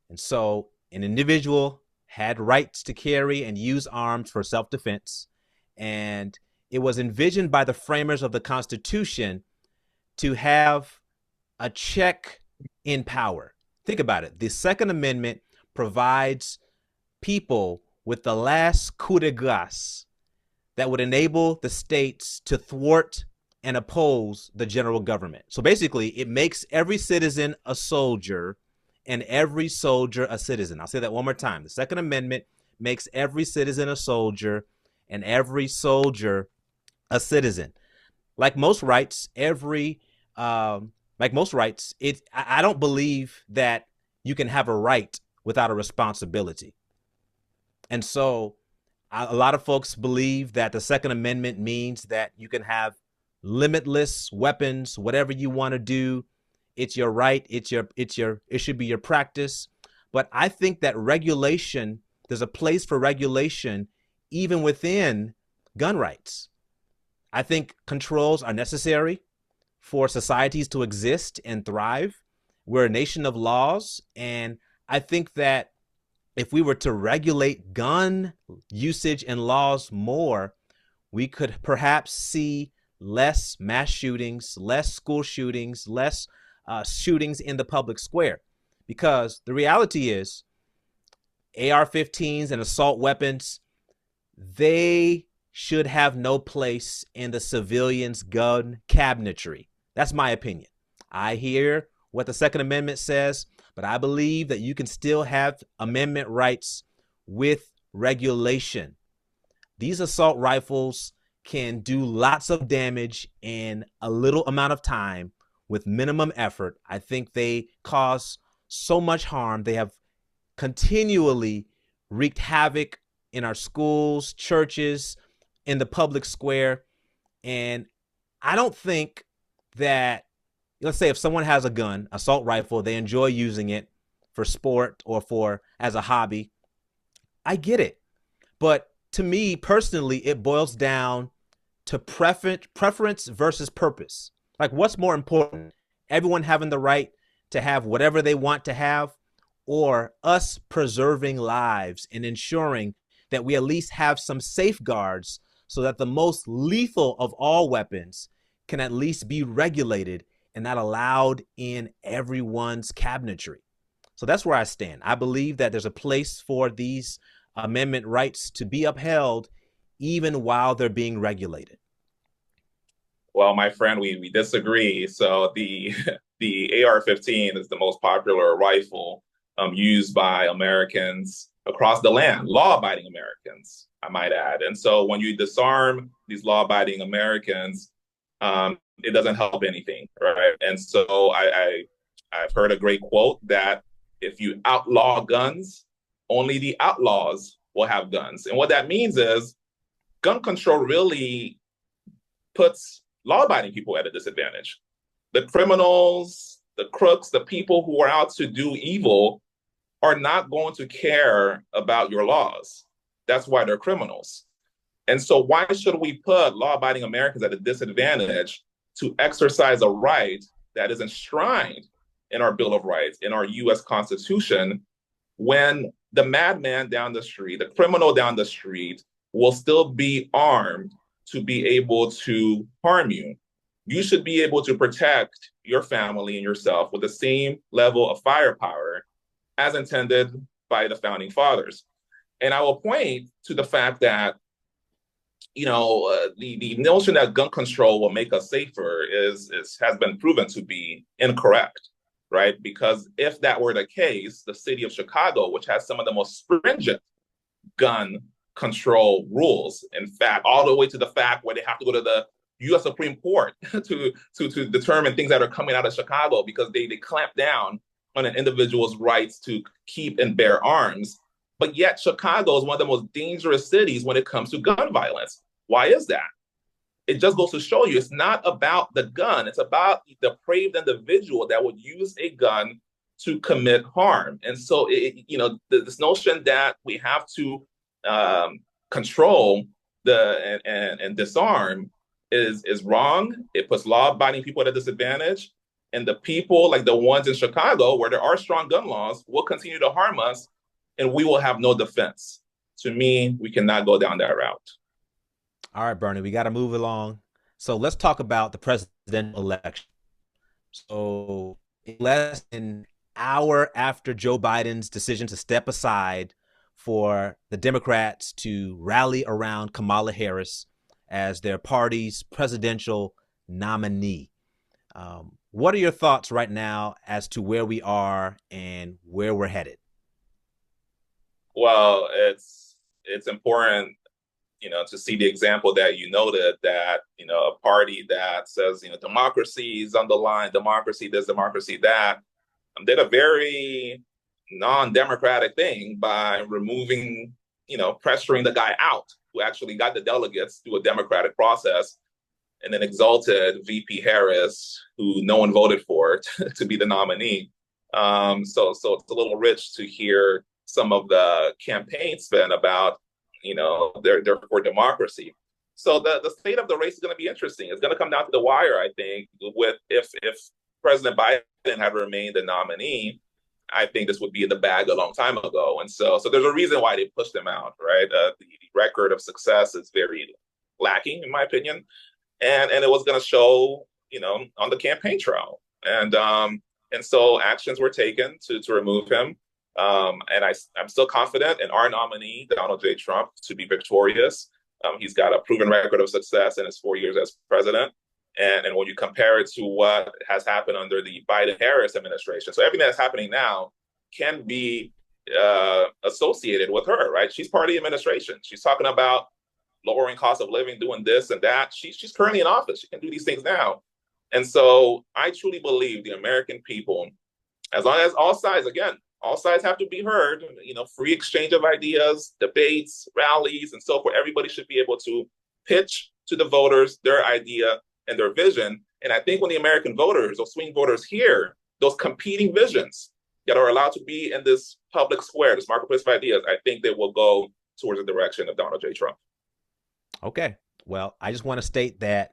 And so an individual had rights to carry and use arms for self-defense, and it was envisioned by the framers of the Constitution to have a check in power. Think about it. The Second Amendment provides people with the last coup de grace that would enable the states to thwart and oppose the general government. So basically, it makes every citizen a soldier and every soldier a citizen. I'll say that one more time. The Second Amendment makes every citizen a soldier and every soldier a citizen. Like most rights, I don't believe that you can have a right without a responsibility. And so a lot of folks believe that the Second Amendment means that you can have limitless weapons, whatever you want to do. It's your right. It should be your practice. But I think that regulation, there's a place for regulation even within gun rights. I think controls are necessary for societies to exist and thrive. We're a nation of laws. And I think that if we were to regulate gun usage and laws more, we could perhaps see less mass shootings, less school shootings, less shootings in the public square. Because the reality is AR-15s and assault weapons, they should have no place in the civilians' gun cabinetry. That's my opinion. I hear what the Second Amendment says, but I believe that you can still have amendment rights with regulation. These assault rifles can do lots of damage in a little amount of time with minimum effort. I think they cause so much harm. They have continually wreaked havoc in our schools, churches, in the public square. And I don't think that, let's say if someone has a gun, assault rifle, they enjoy using it for sport or for as a hobby. I get it. But to me personally, it boils down to preference versus purpose. Like, what's more important? Everyone having the right to have whatever they want to have, or us preserving lives and ensuring that we at least have some safeguards so that the most lethal of all weapons can at least be regulated and not allowed in everyone's cabinetry. So that's where I stand. I believe that there's a place for these amendment rights to be upheld even while they're being regulated. Well, my friend, we disagree. So the the AR-15 is the most popular rifle used by Americans across the land, law-abiding Americans, I might add. And so when you disarm these law-abiding Americans, it doesn't help anything, right? And so I've heard a great quote that if you outlaw guns, only the outlaws will have guns. And what that means is gun control really puts law-abiding people at a disadvantage. The criminals, the crooks, the people who are out to do evil are not going to care about your laws. That's why they're criminals. And so why should we put law-abiding Americans at a disadvantage to exercise a right that is enshrined in our Bill of Rights, in our US Constitution, when the madman down the street, the criminal down the street will still be armed to be able to harm you. You should be able to protect your family and yourself with the same level of firepower as intended by the founding fathers. And I will point to the fact that the notion that gun control will make us safer is has been proven to be incorrect, right? Because if that were the case, the city of Chicago, which has some of the most stringent gun control rules, in fact, all the way to the fact where they have to go to the U.S. Supreme Court to determine things that are coming out of Chicago because they clamp down on an individual's rights to keep and bear arms. But yet, Chicago is one of the most dangerous cities when it comes to gun violence. Why is that? It just goes to show you it's not about the gun, it's about the depraved individual that would use a gun to commit harm. And so, this notion that we have to control and disarm is wrong. It puts law-abiding people at a disadvantage. And the people like the ones in Chicago, where there are strong gun laws, will continue to harm us, and we will have no defense. To me, we cannot go down that route. All right, Bernie, we got to move along. So let's talk about the presidential election. So less than an hour after Joe Biden's decision to step aside for the Democrats to rally around Kamala Harris as their party's presidential nominee. What are your thoughts right now as to where we are and where we're headed? Well, it's important, to see the example that you noted, that, a party that says, democracy is on the line, democracy this, democracy that, did a very non-democratic thing by removing, pressuring the guy out who actually got the delegates through a democratic process, and then exalted VP Harris, who no one voted for, to be the nominee. So it's a little rich to hear some of the campaign spin about, they're for democracy. So the state of the race is going to be interesting. It's going to come down to the wire, I think, with if President Biden had remained the nominee, I think this would be in the bag a long time ago. And so there's a reason why they pushed him out, right? The record of success is very lacking, in my opinion. And it was going to show, on the campaign trail. And so actions were taken to remove him. And I'm still confident in our nominee, Donald J. Trump, to be victorious. He's got a proven record of success in his 4 years as president. And when you compare it to what has happened under the Biden-Harris administration, so everything that's happening now can be associated with her, right? She's part of the administration. She's talking about lowering cost of living, doing this and that. She's currently in office. She can do these things now. And so I truly believe the American people, as long as all sides have to be heard, free exchange of ideas, debates, rallies, and so forth. Everybody should be able to pitch to the voters their idea and their vision. And I think when the American voters or swing voters hear those competing visions that are allowed to be in this public square, this marketplace of ideas, I think they will go towards the direction of Donald J. Trump. Okay. Well, I just want to state that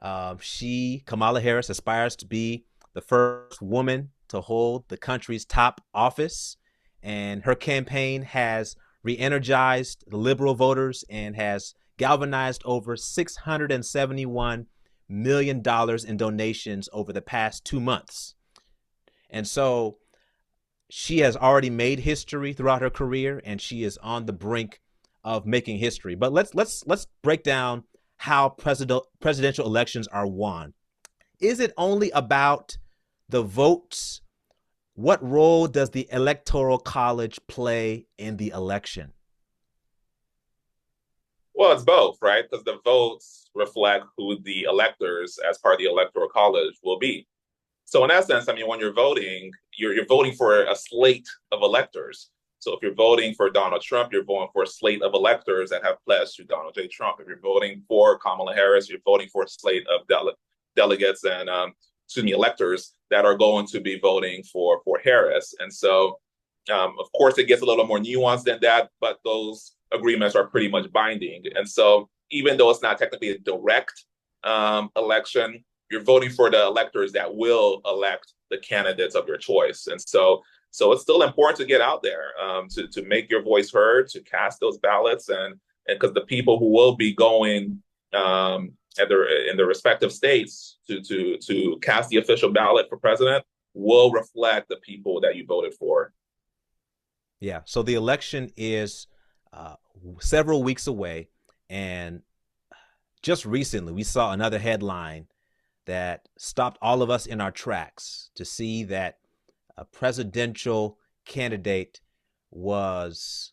Kamala Harris, aspires to be the first woman to hold the country's top office, and her campaign has re-energized the liberal voters and has galvanized over $671 million in donations over the past 2 months. And so she has already made history throughout her career, and she is on the brink of making history. But let's break down how presidential elections are won. Is it only about the votes? What role does the Electoral College play in the election? Well, it's both, right? Because the votes reflect who the electors, as part of the Electoral College, will be. So in essence, when you're voting, you're voting for a slate of electors. So if you're voting for Donald Trump, you're voting for a slate of electors that have pledged to Donald J. Trump. If you're voting for Kamala Harris, you're voting for a slate of delegates and electors that are going to be voting for Harris. And so, of course, it gets a little more nuanced than that, but those agreements are pretty much binding. And so even though it's not technically a direct election, you're voting for the electors that will elect the candidates of your choice. And so it's still important to get out there, to make your voice heard, to cast those ballots, and because the people who will be going at in the respective states to cast the official ballot for president will reflect the people that you voted for. Yeah. So the election is uh, several weeks away, and just recently we saw another headline that stopped all of us in our tracks to see that a presidential candidate was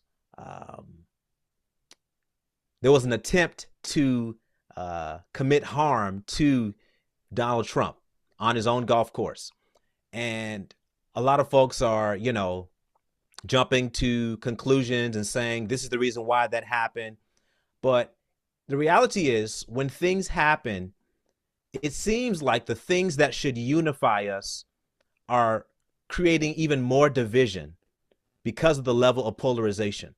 there was an attempt to commit harm to Donald Trump on his own golf course. And a lot of folks are, jumping to conclusions and saying this is the reason why that happened. But the reality is, when things happen, it seems like the things that should unify us are creating even more division because of the level of polarization.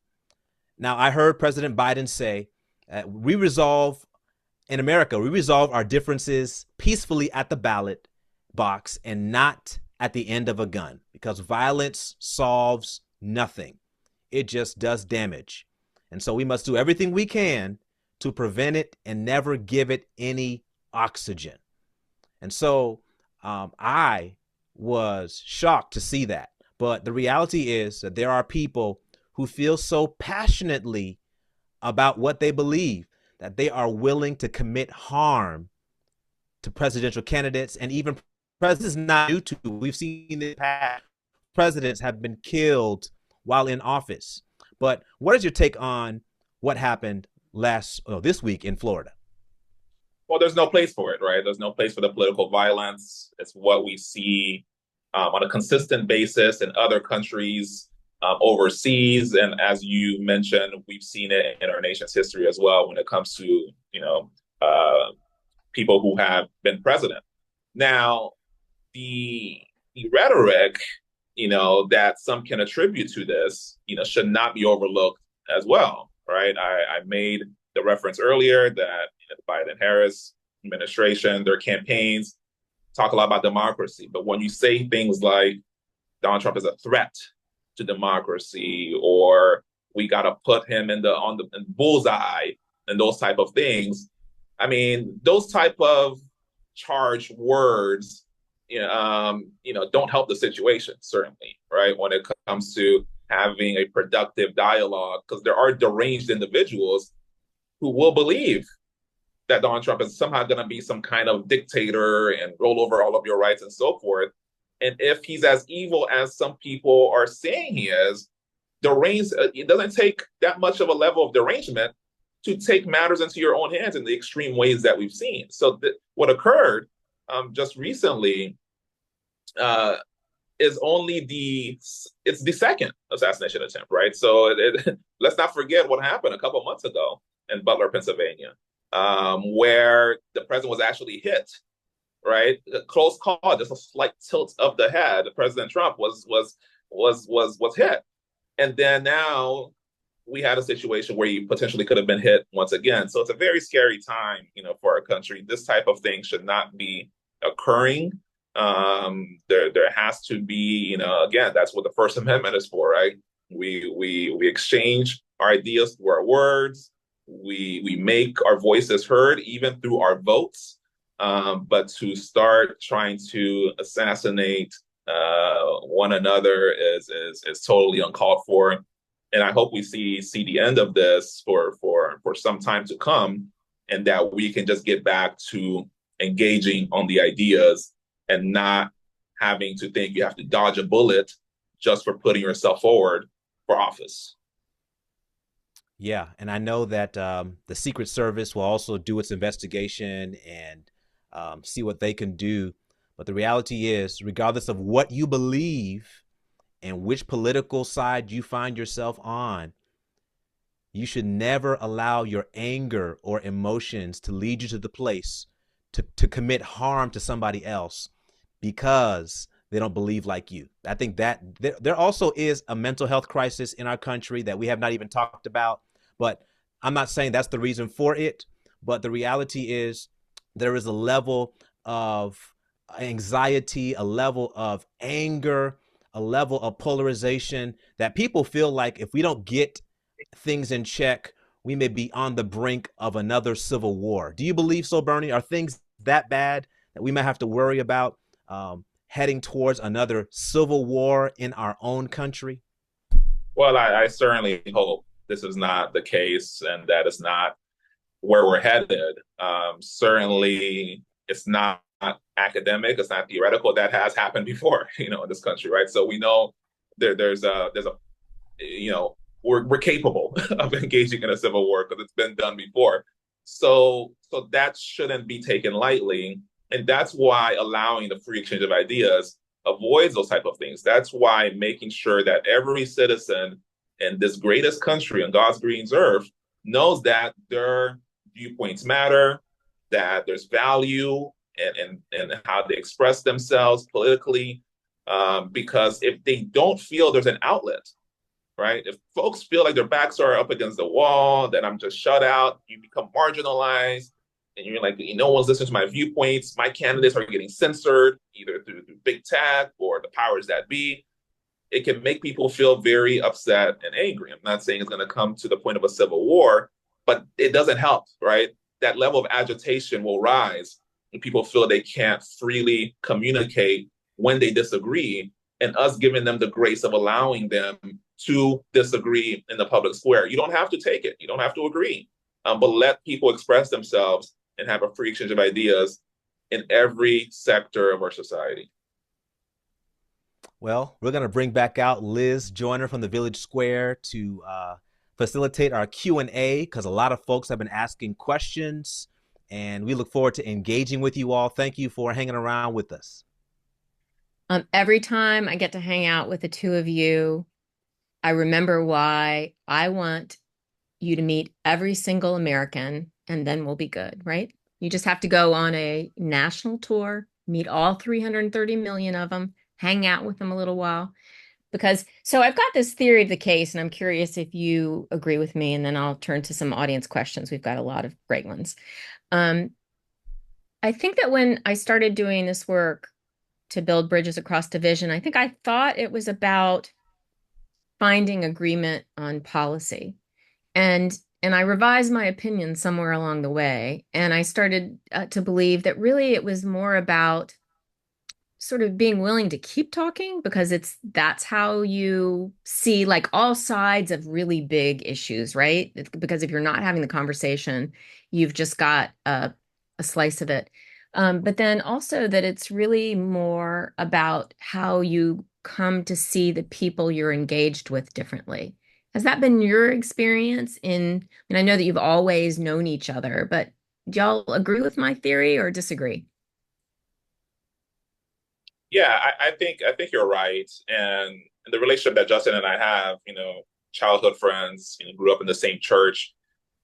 Now, I heard President Biden say, in America, we resolve our differences peacefully at the ballot box and not at the end of a gun, because violence solves nothing. It just does damage. And so we must do everything we can to prevent it and never give it any oxygen. And so I was shocked to see that. But the reality is that there are people who feel so passionately about what they believe that they are willing to commit harm to presidential candidates, and even presidents not new to. We've seen the past presidents have been killed while in office. But what is your take on what happened this week in Florida? Well, there's no place for it, right? There's no place for the political violence. It's what we see on a consistent basis in other countries overseas, and as you mentioned, we've seen it in our nation's history as well when it comes to uh, people who have been president. Now, the rhetoric, that some can attribute to this, should not be overlooked as well, right? I made the reference earlier that the Biden Harris administration, their campaigns talk a lot about democracy, but when you say things like Donald Trump is a threat to democracy, or we got to put him in the bullseye, and those type of things, I mean, those type of charged words, don't help the situation, certainly, right? When it comes to having a productive dialogue, because there are deranged individuals who will believe that Donald Trump is somehow going to be some kind of dictator and roll over all of your rights and so forth. And if he's as evil as some people are saying he is, it doesn't take that much of a level of derangement to take matters into your own hands in the extreme ways that we've seen. So what occurred just recently is it's the second assassination attempt, right? So let's not forget what happened a couple months ago in Butler, Pennsylvania, where the president was actually hit, right? A close call, just a slight tilt of the head. President Trump was hit, and then now we had a situation where he potentially could have been hit once again. So it's a very scary time, for our country. This type of thing should not be occurring. There has to be, again, that's what the First Amendment is for, right? We exchange our ideas through our words. We make our voices heard, even through our votes. But to start trying to assassinate one another is totally uncalled for. And I hope we see the end of this for some time to come, and that we can just get back to engaging on the ideas and not having to think you have to dodge a bullet just for putting yourself forward for office. Yeah, and I know that the Secret Service will also do its investigation and see what they can do. But the reality is, regardless of what you believe and which political side you find yourself on, you should never allow your anger or emotions to lead you to the place to commit harm to somebody else because they don't believe like you. I think that there also is a mental health crisis in our country that we have not even talked about, but I'm not saying that's the reason for it. But the reality is there is a level of anxiety, a level of anger, a level of polarization that people feel like if we don't get things in check, we may be on the brink of another civil war. Do you believe so, Bernie? Are things that bad that we might have to worry about heading towards another civil war in our own country? Well, I certainly hope this is not the case and that it's not where we're headed. Certainly, it's not academic, it's not theoretical. That has happened before, in this country, right? So we know there's a we're capable of engaging in a civil war because it's been done before. So that shouldn't be taken lightly, and that's why allowing the free exchange of ideas avoids those type of things. That's why making sure that every citizen in this greatest country on God's green earth knows that their viewpoints matter, that there's value and how they express themselves politically. Because if they don't feel there's an outlet, right? If folks feel like their backs are up against the wall, that I'm just shut out, you become marginalized, and you're like, no one's listening to my viewpoints. My candidates are getting censored either through big tech or the powers that be. It can make people feel very upset and angry. I'm not saying it's going to come to the point of a civil war, but it doesn't help, right? That level of agitation will rise and people feel they can't freely communicate when they disagree, and us giving them the grace of allowing them to disagree in the public square. You don't have to take it. You don't have to agree, but let people express themselves and have a free exchange of ideas in every sector of our society. Well, we're going to bring back out Liz Joyner from the Village Square to facilitate our Q&A because a lot of folks have been asking questions, and we look forward to engaging with you all. Thank you for hanging around with us. Every time I get to hang out with the two of you, I remember why I want you to meet every single American, and then we'll be good, right? You just have to go on a national tour, meet all 330 million of them, hang out with them a little while. So I've got this theory of the case, and I'm curious if you agree with me, and then I'll turn to some audience questions. We've got a lot of great ones. I think that when I started doing this work to build bridges across division, I think I thought it was about finding agreement on policy. And I revised my opinion somewhere along the way, and I started to believe that really it was more about sort of being willing to keep talking because that's how you see like all sides of really big issues, right? Because if you're not having the conversation, you've just got a slice of it. But then also that it's really more about how you come to see the people you're engaged with differently. Has that been your experience I know that you've always known each other, but do y'all agree with my theory or disagree? Yeah, I think you're right. And the relationship that Justin and I have, childhood friends, grew up in the same church.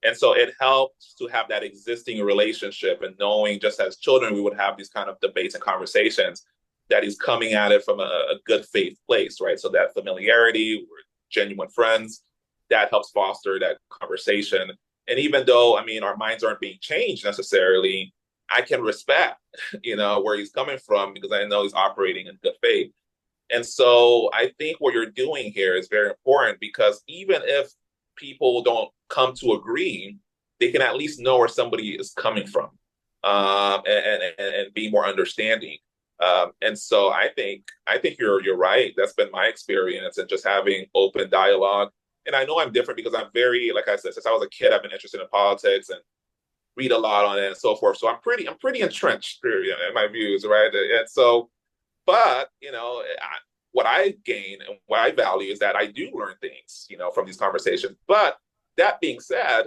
And so it helps to have that existing relationship and knowing just as children we would have these kind of debates and conversations that he's coming at it from a good faith place, right? So that familiarity, we're genuine friends, that helps foster that conversation. And even though, our minds aren't being changed necessarily, I can respect, where he's coming from because I know he's operating in good faith. And so I think what you're doing here is very important because even if people don't come to agree, they can at least know where somebody is coming from, and be more understanding. And so I think you're right. That's been my experience and just having open dialogue. And I know I'm different because I'm very, like I said, since I was a kid, I've been interested in politics and read a lot on it and so forth. So I'm pretty entrenched in my views, right? And so, but what I gain and what I value is that I do learn things, from these conversations. But that being said,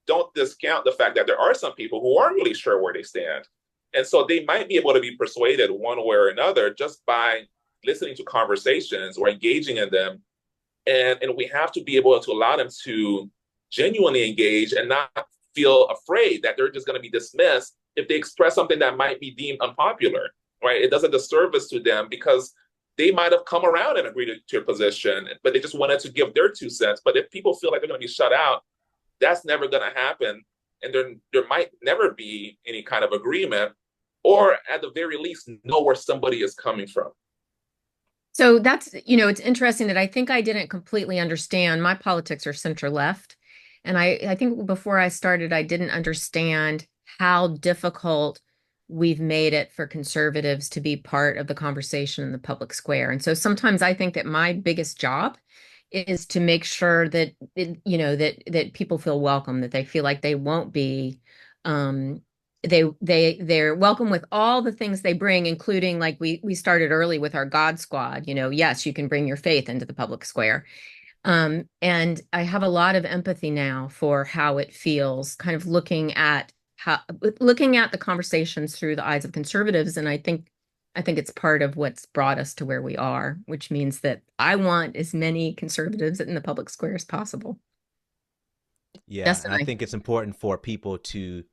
don't discount the fact that there are some people who aren't really sure where they stand. And so they might be able to be persuaded one way or another just by listening to conversations or engaging in them. And we have to be able to allow them to genuinely engage and not feel afraid that they're just going to be dismissed if they express something that might be deemed unpopular, right? It does a disservice to them because they might have come around and agreed to your position, but they just wanted to give their 2 cents. But if people feel like they're going to be shut out, that's never going to happen. And there might never be any kind of agreement, or at the very least, know where somebody is coming from. So that's, it's interesting that I think I didn't completely understand. My politics are center left. And I think before I started, I didn't understand how difficult we've made it for conservatives to be part of the conversation in the public square. And so sometimes I think that my biggest job is to make sure that that people feel welcome, that they feel like they won't be they're welcome with all the things they bring, including like we started early with our God Squad. Yes, you can bring your faith into the public square. And I have a lot of empathy now for how it feels, kind of looking at the conversations through the eyes of conservatives. And I think it's part of what's brought us to where we are, which means that I want as many conservatives in the public square as possible. Yeah, Justin, and I think it's important for people to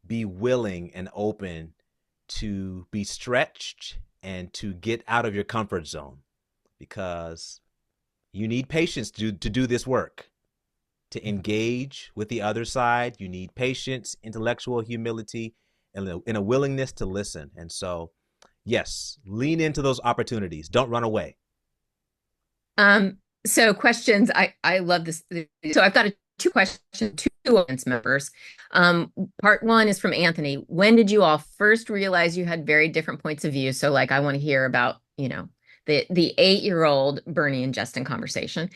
be willing and open to be stretched and to get out of your comfort zone because you need patience to do this work, to engage with the other side. You need patience, intellectual humility, and a willingness to listen. And so, yes, lean into those opportunities. Don't run away. Um, so questions, I love this. So I've got two questions, two audience members. Um, Part one is from Anthony. When did you all first realize you had very different points of view? So like I want to hear about, the 8-year-old Bernie and Geston conversation.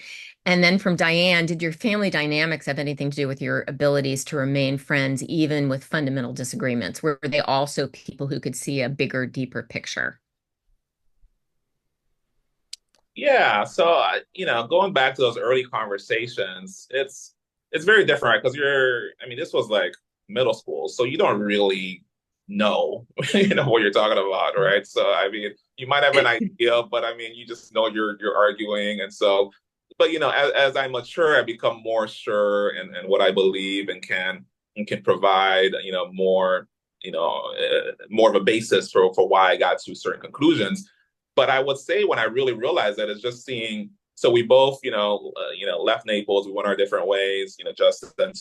And then from Diane, did your family dynamics have anything to do with your abilities to remain friends, even with fundamental disagreements? Were they also people who could see a bigger, deeper picture? Yeah, so going back to those early conversations, it's very different, right? Because I mean, this was like middle school, so you don't really know, what you're talking about, right? So I mean, you might have an idea, but I mean, you just know you're arguing, and so, but as I mature, I become more sure in what I believe and can provide, more of a basis for why I got to certain conclusions. But I would say when I really realized that is just seeing. So we both, left Naples. We went our different ways. Justin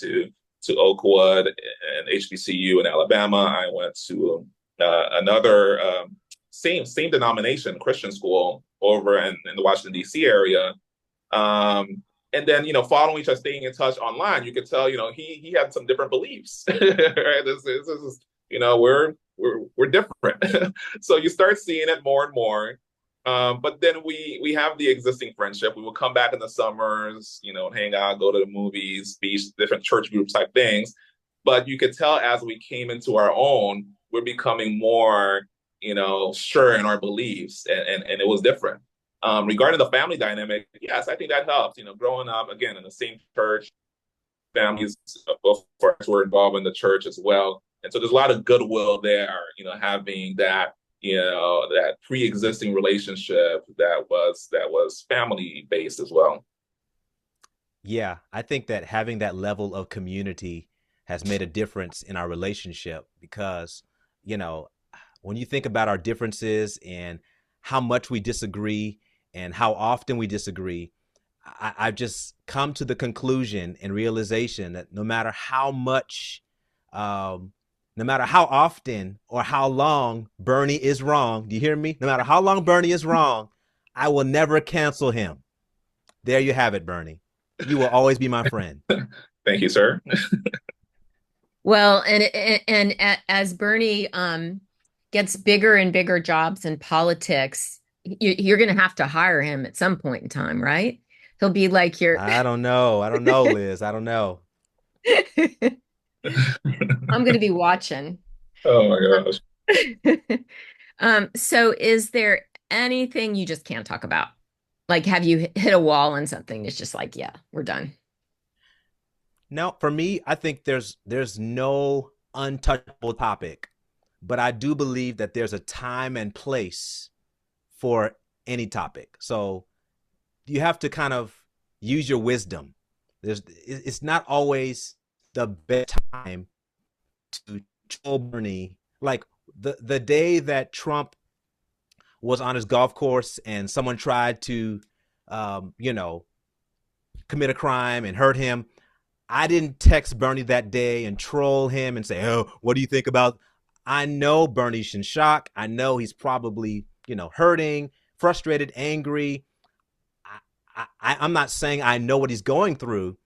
to Oakwood and HBCU in Alabama. I went to another same denomination Christian school over in the Washington D.C. area. And then following each other, staying in touch online, you could tell he had some different beliefs. Right? This is we're different. So you start seeing it more and more. But then we have the existing friendship. We will come back in the summers, hang out, go to the movies, beach, different church groups type things. But you could tell as we came into our own, we're becoming more, sure in our beliefs, and it was different. Regarding the family dynamic, yes, I think that helps. Growing up again in the same church, families both of us were involved in the church as well, and so there's a lot of goodwill there. Having that pre-existing relationship that was family based as well. Yeah, I think that having that level of community has made a difference in our relationship because, you know, when you think about our differences and how much we disagree and how often we disagree, I've just come to the conclusion and realization that no matter how often or how long Bernie is wrong, do you hear me? No matter how long Bernie is wrong, I will never cancel him. There you have it, Bernie. You will always be my friend. Thank you, sir. Well, as Bernie gets bigger and bigger jobs in politics, you're going to have to hire him at some point in time, right? He'll be like your. I don't know. I don't know, Liz. I don't know. I'm going to be watching. Oh my gosh. So is there anything you just can't talk about? Like, have you hit a wall on something that's just like, yeah, we're done? No, for me, I think there's no untouchable topic, but I do believe that there's a time and place for any topic. So you have to kind of use your wisdom. It's not always the best time to troll Bernie. Like the day that Trump was on his golf course and someone tried to, you know, commit a crime and hurt him. I didn't text Bernie that day and troll him and say, "Oh, what do you think about?" I know Bernie's in shock. I know he's probably, hurting, frustrated, angry. I'm not saying I know what he's going through,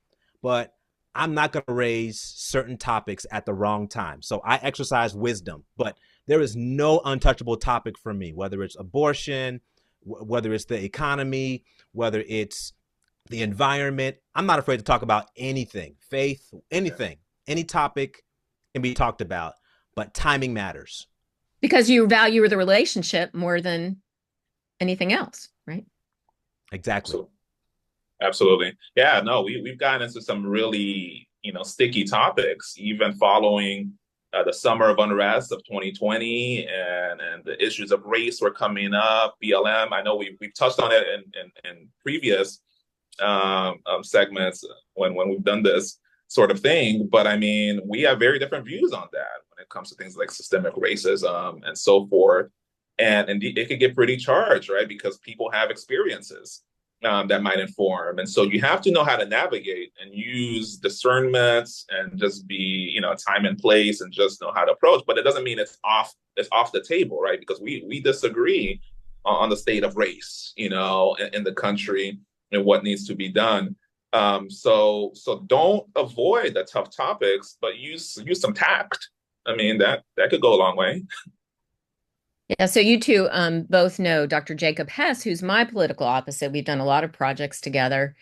but I'm not going to raise certain topics at the wrong time. So I exercise wisdom, but there is no untouchable topic for me, whether it's abortion, whether it's the economy, whether it's the environment. I'm not afraid to talk about anything, faith, anything, any topic can be talked about, but timing matters. Because you value the relationship more than anything else, right? Exactly. Absolutely. Yeah, no, we've gotten into some really, sticky topics, even following the summer of unrest of 2020, and the issues of race were coming up, BLM. I know we've touched on it in previous segments when we've done this sort of thing, but I mean, we have very different views on that when it comes to things like systemic racism and so forth. And indeed, it could get pretty charged, right? Because people have experiences that might inform. And so you have to know how to navigate and use discernment and just be, time and place and just know how to approach. But it doesn't mean it's off the table, right? Because we disagree on the state of race, in the country and what needs to be done. So don't avoid the tough topics, but use some tact. I mean, that could go a long way. Yeah, so you two both know Dr. Jacob Hess, who's my political opposite. We've done a lot of projects together.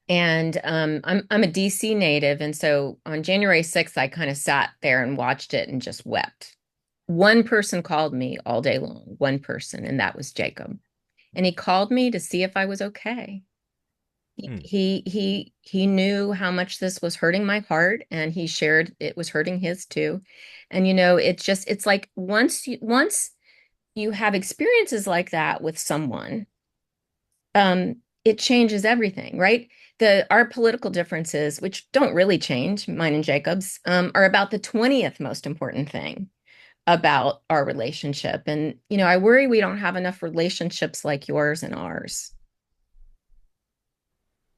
And I'm a DC native. And so on January 6th, I kind of sat there and watched it and just wept. One person called me all day long, one person, and that was Jacob. And he called me to see if I was okay. Hmm. He knew how much this was hurting my heart, and he shared it was hurting his too. And it's like once you have experiences like that with someone, it changes everything, right? Our political differences, which don't really change, mine and Jacob's, are about the 20th most important thing about our relationship. And, I worry we don't have enough relationships like yours and ours.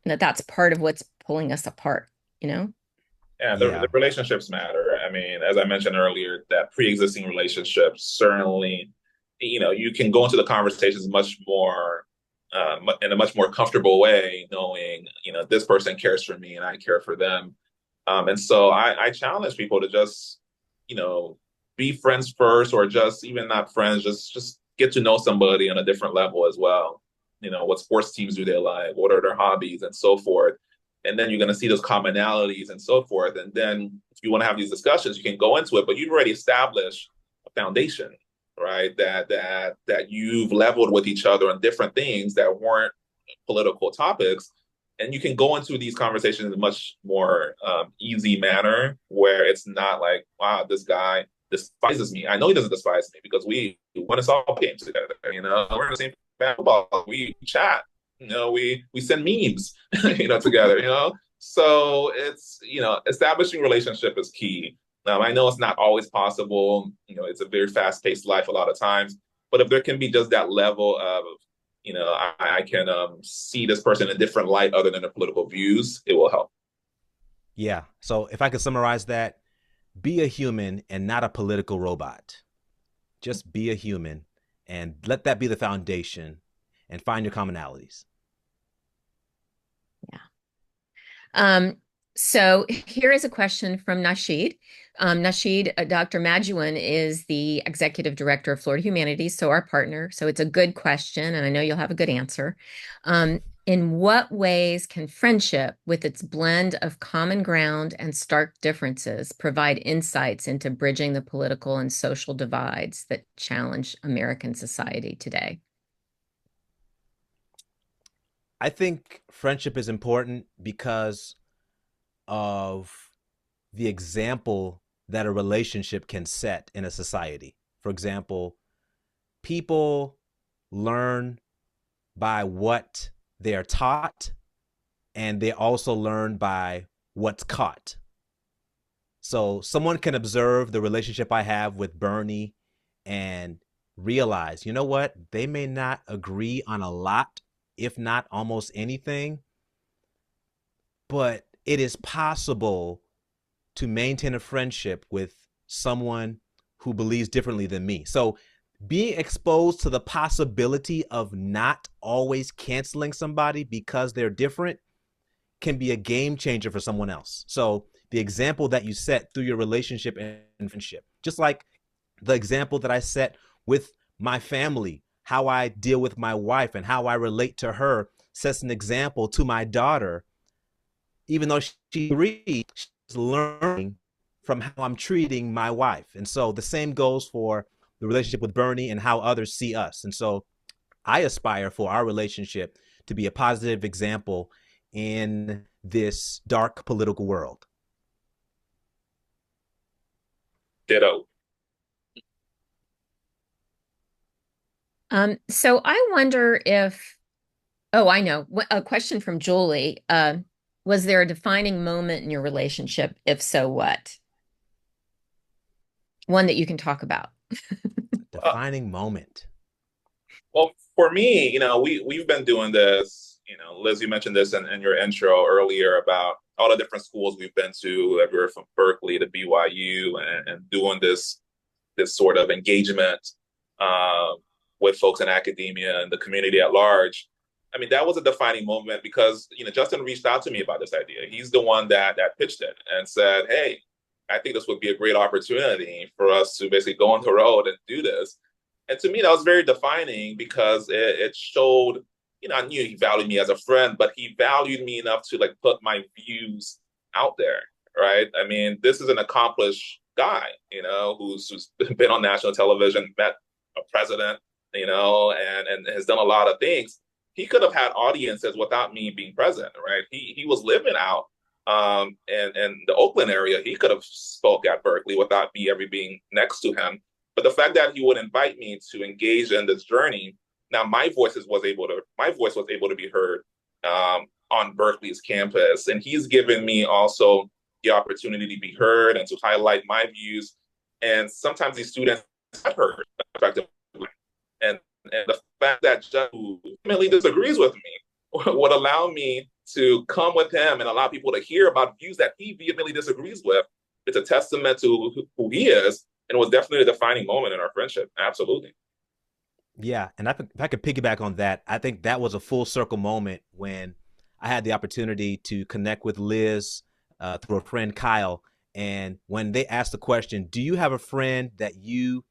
And that's part of what's pulling us apart, you know? Yeah, the Yeah. relationships matter. I mean, as I mentioned earlier, that pre-existing relationships certainly, you can go into the conversations much more in a much more comfortable way, knowing, this person cares for me and I care for them. And so I challenge people to just, be friends first, or just even not friends, just get to know somebody on a different level as well. What sports teams do they like? What are their hobbies and so forth? And then you're going to see those commonalities and so forth. And then if you want to have these discussions, you can go into it, but you've already established a foundation, right? That you've leveled with each other on different things that weren't political topics, and you can go into these conversations in a much more easy manner, where it's not like, wow, this guy despises me. I know he doesn't despise me because we won a softball game together. We're in the same football. We chat. We send memes. Together. So it's establishing relationship is key. I know it's not always possible. It's a very fast-paced life a lot of times. But if there can be just that level of, I can see this person in a different light other than their political views, it will help. Yeah. So if I could summarize that, be a human and not a political robot. Just be a human and let that be the foundation and find your commonalities. Yeah. So here is a question from Nasheed. Nasheed, Dr. Majuan is the executive director of Florida Humanities, so our partner. So it's a good question, and I know you'll have a good answer. In what ways can friendship, with its blend of common ground and stark differences, provide insights into bridging the political and social divides that challenge American society today? I think friendship is important because of the example that a relationship can set in a society. For example, people learn by what they are taught, and they also learn by what's caught. So someone can observe the relationship I have with Bernie and realize, you know what, they may not agree on a lot, if not almost anything, but it is possible to maintain a friendship with someone who believes differently than me. So being exposed to the possibility of not always canceling somebody because they're different can be a game changer for someone else. So the example that you set through your relationship and friendship, just like the example that I set with my family, how I deal with my wife and how I relate to her, sets an example to my daughter. Even though she reads, she's learning from how I'm treating my wife. And so the same goes for the relationship with Bernie and how others see us. And so I aspire for our relationship to be a positive example in this dark political world. Ditto. So I wonder if, oh, I know. A question from Julie. Was there a defining moment in your relationship? If so, what? One that you can talk about. Uh, Defining moment. well, for me, we've been doing this. Liz, you mentioned this in your intro earlier about all the different schools we've been to, everywhere from Berkeley to BYU, and doing this sort of engagement uh, with folks in academia and the community at large. I mean, that was a defining moment because Justin reached out to me about this idea. He's the one that pitched it and said, "Hey, I think this would be a great opportunity for us to basically go on the road and do this." And to me, that was very defining because it showed, I knew he valued me as a friend, but he valued me enough to like put my views out there, right? I mean, this is an accomplished guy, who's been on national television, met a president, and has done a lot of things. He could have had audiences without me being present, right? He was living out in the Oakland area. He could have spoke at Berkeley without me ever being next to him. But the fact that he would invite me to engage in this journey, now my voice was able to be heard on Berkeley's campus, and he's given me also the opportunity to be heard and to highlight my views. And sometimes these students have heard effectively, and the fact that Jeff, who ultimately disagrees with me, would allow me to come with him and allow people to hear about views that he vehemently disagrees with. It's a testament to who he is, and it was definitely a defining moment in our friendship. Absolutely. Yeah, and if I could piggyback on that, I think that was a full circle moment when I had the opportunity to connect with Liz through a friend, Kyle. And when they asked the question, do you have a friend that you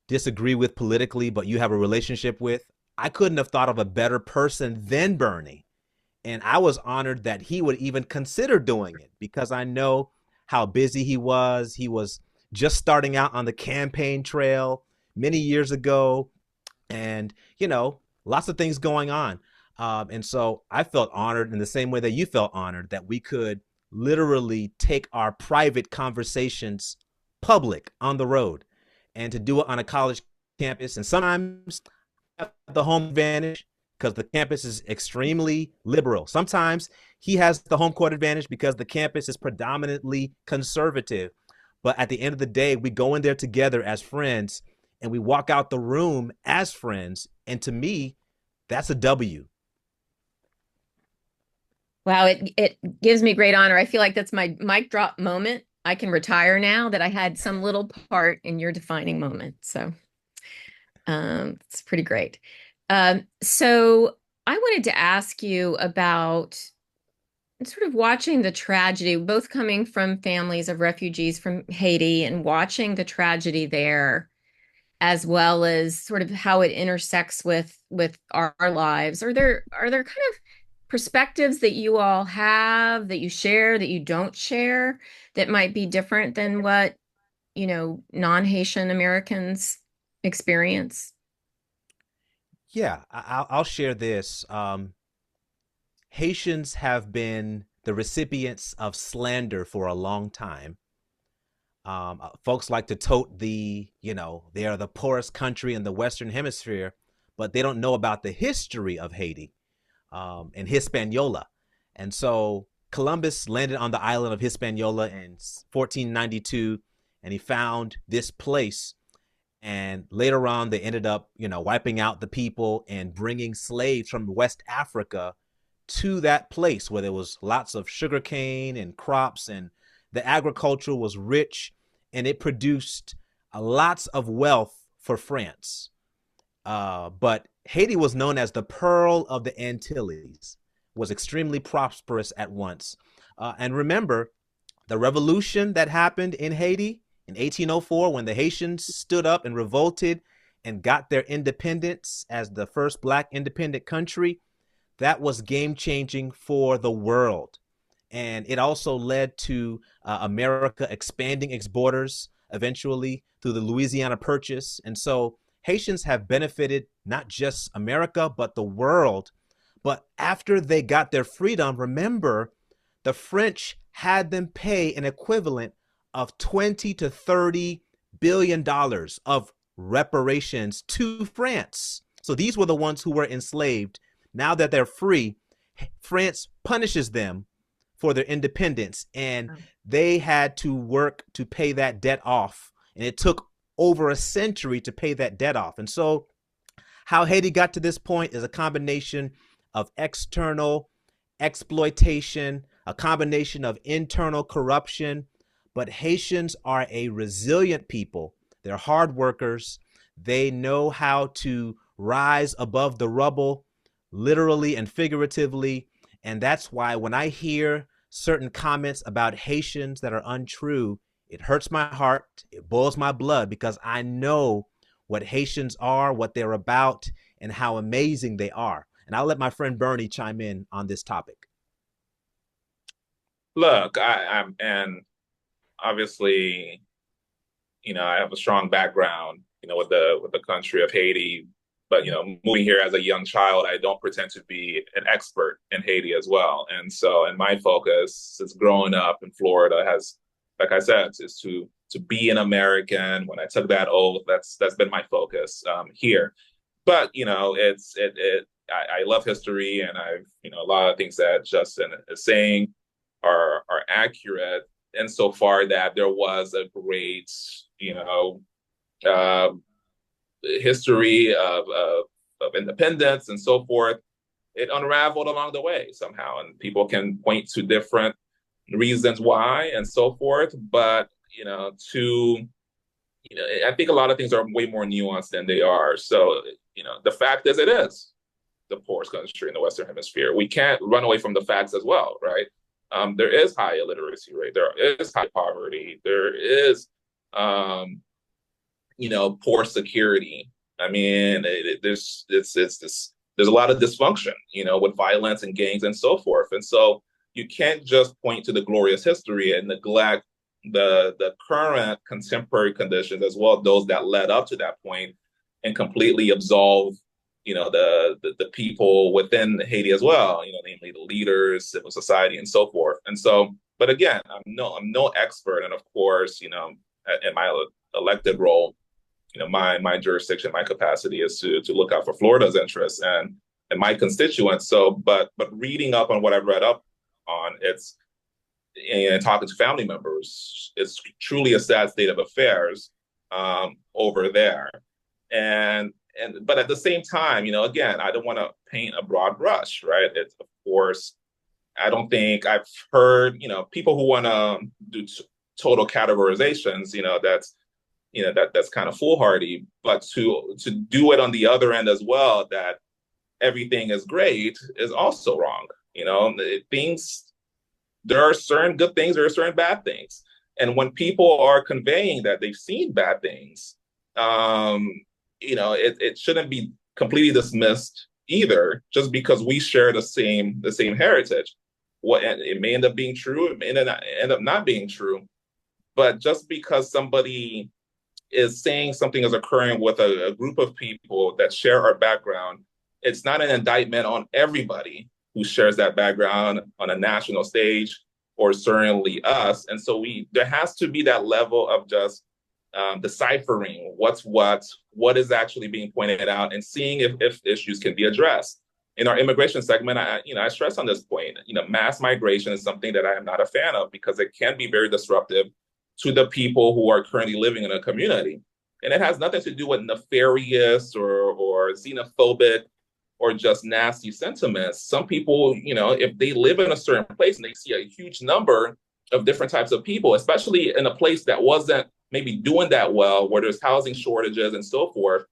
disagree with politically, but you have a relationship with? I couldn't have thought of a better person than Bernie. And I was honored that he would even consider doing it because I know how busy he was. He was just starting out on the campaign trail many years ago, and lots of things going on. And so I felt honored in the same way that you felt honored that we could literally take our private conversations public on the road and to do it on a college campus. And sometimes the home advantage because the campus is extremely liberal. Sometimes he has the home court advantage because the campus is predominantly conservative. But at the end of the day, we go in there together as friends and we walk out the room as friends. And to me, that's a W. Wow, it gives me great honor. I feel like that's my mic drop moment. I can retire now that I had some little part in your defining moment. So it's pretty great. So I wanted to ask you about sort of watching the tragedy, both coming from families of refugees from Haiti and watching the tragedy there, as well as sort of how it intersects with our lives. Are there kind of perspectives that you all have that you share that you don't share that might be different than what, non-Haitian Americans experience? Yeah, I'll share this. Haitians have been the recipients of slander for a long time. Folks like to tote they are the poorest country in the Western Hemisphere, but they don't know about the history of Haiti and Hispaniola. And so Columbus landed on the island of Hispaniola in 1492, and he found this place. And later on, they ended up, wiping out the people and bringing slaves from West Africa to that place where there was lots of sugarcane and crops, and the agriculture was rich, and it produced lots of wealth for France. But Haiti was known as the Pearl of the Antilles, was extremely prosperous at once. And remember, the revolution that happened in Haiti in 1804, when the Haitians stood up and revolted and got their independence as the first Black independent country, that was game changing for the world. And it also led to America expanding its borders eventually through the Louisiana Purchase. And so Haitians have benefited not just America, but the world. But after they got their freedom, remember, the French had them pay an equivalent of 20 to 30 billion dollars of reparations to France. So these were the ones who were enslaved. Now that they're free, France punishes them for their independence, and they had to work to pay that debt off. And it took over a century to pay that debt off. And so how Haiti got to this point is a combination of external exploitation, a combination of internal corruption. But Haitians are a resilient people. They're hard workers. They know how to rise above the rubble, literally and figuratively. And that's why when I hear certain comments about Haitians that are untrue, it hurts my heart. It boils my blood, because I know what Haitians are, what they're about, and how amazing they are. And I'll let my friend Bernie chime in on this topic. Look, I'm and obviously, I have a strong background, with the country of Haiti. But moving here as a young child, I don't pretend to be an expert in Haiti as well. And so, and my focus since growing up in Florida has, like I said, is to be an American. When I took that oath, that's been my focus here. But I love history, and I've a lot of things that Justin is saying are accurate insofar that there was a great uh, history of independence and so forth. It unraveled along the way somehow, and people can point to different reasons why and so forth. But I think a lot of things are way more nuanced than they are. So the fact is, it is the poorest country in the Western Hemisphere. We can't run away from the facts as well, right? There is high illiteracy rate. There is high poverty. There is, poor security. I mean, there's a lot of dysfunction, with violence and gangs and so forth. And so you can't just point to the glorious history and neglect the current contemporary conditions as well, those that led up to that point, and completely absolve the people within Haiti as well, namely the leaders, civil society, and so forth. And so, but again, I'm no expert, and of course, in my elected role, my jurisdiction, my capacity is to look out for Florida's interests and my constituents. So, but reading up on what I've read up on, and talking to family members, it's truly a sad state of affairs over there. But at the same time, again, I don't want to paint a broad brush, right? It's, of course, I don't think I've heard, people who want to do total categorizations, that's kind of foolhardy. But to do it on the other end as well, that everything is great, is also wrong. There are certain good things, there are certain bad things. And when people are conveying that they've seen bad things, it shouldn't be completely dismissed either, just because we share the same heritage. It may end up being true, it may end up not being true, but just because somebody is saying something is occurring with a group of people that share our background, it's not an indictment on everybody who shares that background on a national stage, or certainly us. And so there has to be that level of just deciphering what is actually being pointed out, and seeing if issues can be addressed. In our immigration segment, I stress on this point. Mass migration is something that I am not a fan of, because it can be very disruptive to the people who are currently living in a community, and it has nothing to do with nefarious or xenophobic or just nasty sentiments. Some people, if they live in a certain place and they see a huge number of different types of people, especially in a place that wasn't maybe doing that well, where there's housing shortages and so forth,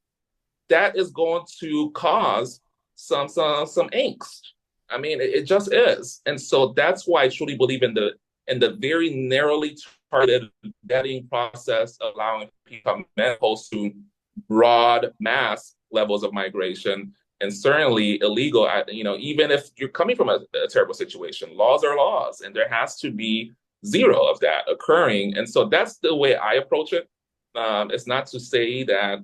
that is going to cause some angst. I mean, it just is. And so that's why I truly believe in the very narrowly targeted vetting process, allowing people to come in opposed to broad mass levels of migration. And certainly illegal, even if you're coming from a terrible situation, laws are laws, and there has to be zero of that occurring. And so that's the way I approach it. It's not to say that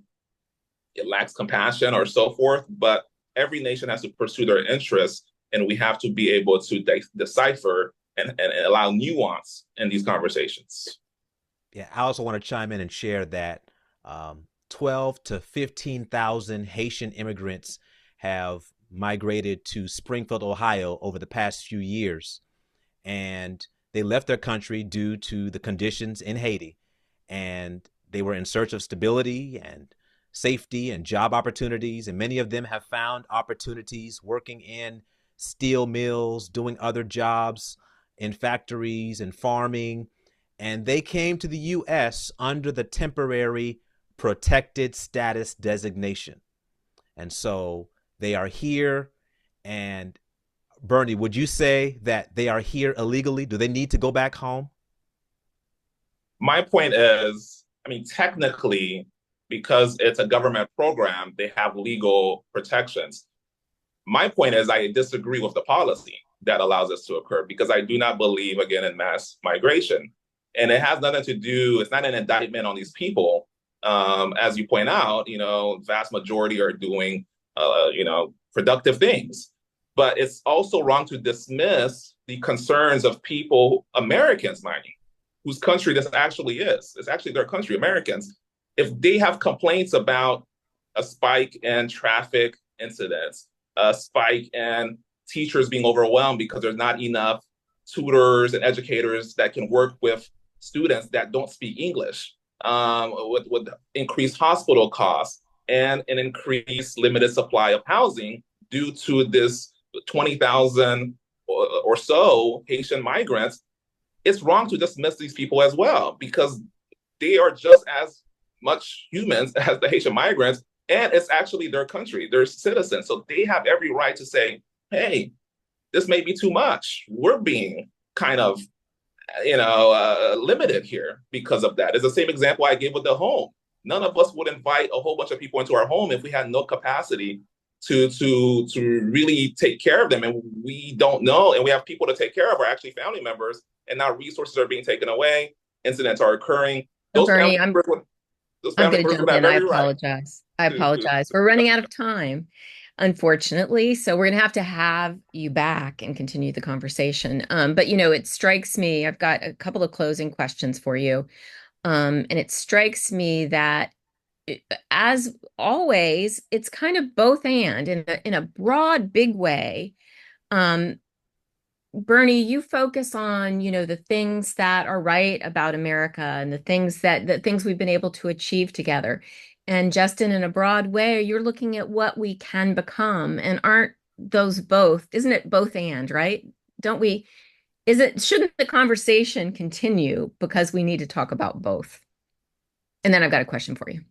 it lacks compassion or so forth, but every nation has to pursue their interests, and we have to be able to decipher and allow nuance in these conversations. Yeah, I also want to chime in and share that 12 to 15,000 Haitian immigrants have migrated to Springfield, Ohio over the past few years. And they left their country due to the conditions in Haiti. And they were in search of stability and safety and job opportunities. And many of them have found opportunities working in steel mills, doing other jobs in factories and farming. And they came to the US under the temporary protected status designation. And so they are here. And Bernie, would you say that they are here illegally? Do they need to go back home? My point is, I mean, technically, because it's a government program, they have legal protections. My point is, I disagree with the policy that allows this to occur because I do not believe, again, in mass migration. And it has nothing to do, it's not an indictment on these people. As you point out, vast majority are doing, productive things. But it's also wrong to dismiss the concerns of people, Americans, mind you, whose country this actually is. It's actually their country, Americans. If they have complaints about a spike in traffic incidents, a spike in teachers being overwhelmed because there's not enough tutors and educators that can work with students that don't speak English, with increased hospital costs and an increased limited supply of housing due to this 20,000 or so Haitian migrants, it's wrong to dismiss these people as well because they are just as much humans as the Haitian migrants, and it's actually their country, their citizens. So they have every right to say, hey, this may be too much. We're being kind of, limited here because of that. It's the same example I gave with the home. None of us would invite a whole bunch of people into our home if we had no capacity to really take care of them, and we don't know, and we have people to take care of are actually family members, and now resources are being taken away, incidents are occurring. So Those family Bernie, members would, those I'm family going to members would jump have in. I every right apologize. I to apologize. We're running out of time, unfortunately. So we're going to have you back and continue the conversation. But it strikes me, I've got a couple of closing questions for you. And it strikes me that as always, it's kind of both and in a broad, big way. Um, Bernie, you focus on, the things that are right about America and the things we've been able to achieve together. And Justin, in a broad way, you're looking at what we can become. And aren't those both, isn't it both and, right? Don't we, shouldn't the conversation continue because we need to talk about both? And then I've got a question for you.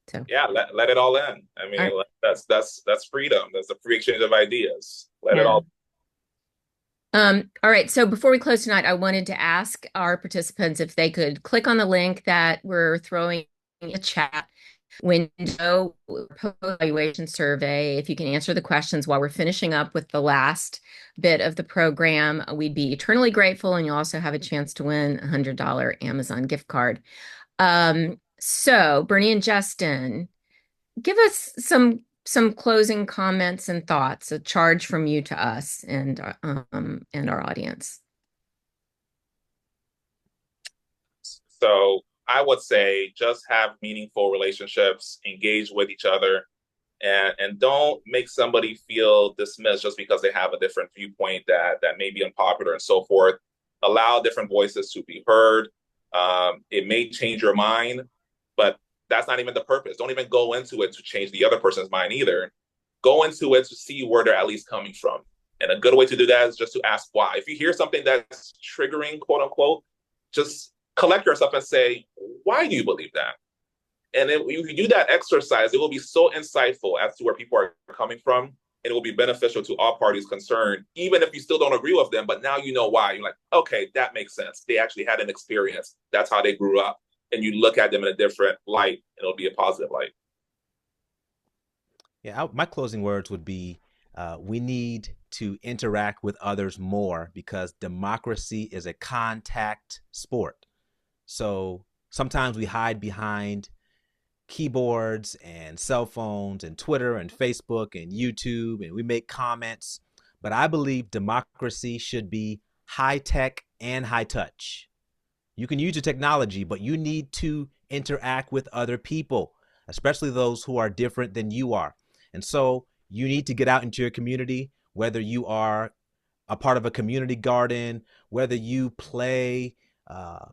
So, yeah, let it all in. I all mean, right. that's freedom. That's a free exchange of ideas. Let it Yeah. all. All right. So before we close tonight, I wanted to ask our participants if they could click on the link that we're throwing in the chat window, evaluation survey. If you can answer the questions while we're finishing up with the last bit of the program, we'd be eternally grateful. And you'll also have a chance to win a $100 Amazon gift card. So Bernie and Justin, give us some closing comments and thoughts, a charge from you to us and our audience. So I would say just have meaningful relationships, engage with each other, and don't make somebody feel dismissed just because they have a different viewpoint that may be unpopular and so forth. Allow different voices to be heard. It may change your mind, but that's not even the purpose. Don't even go into it to change the other person's mind either. Go into it to see where they're at least coming from. And a good way to do that is just to ask why. If you hear something that's triggering, quote unquote, just collect yourself and say, why do you believe that? And then if you do that exercise, it will be so insightful as to where people are coming from. and it will be beneficial to all parties concerned, even if you still don't agree with them. But now you know why. You're like, okay, that makes sense. They actually had an experience. That's how they grew up. And you look at them in a different light, and it'll be a positive light. Yeah, my closing words would be we need to interact with others more because democracy is a contact sport. So sometimes we hide behind keyboards and cell phones and Twitter and Facebook and YouTube and we make comments. But I believe democracy should be high tech and high touch. You can use the technology, but you need to interact with other people, especially those who are different than you are. And so you need to get out into your community, whether you are a part of a community garden, whether you play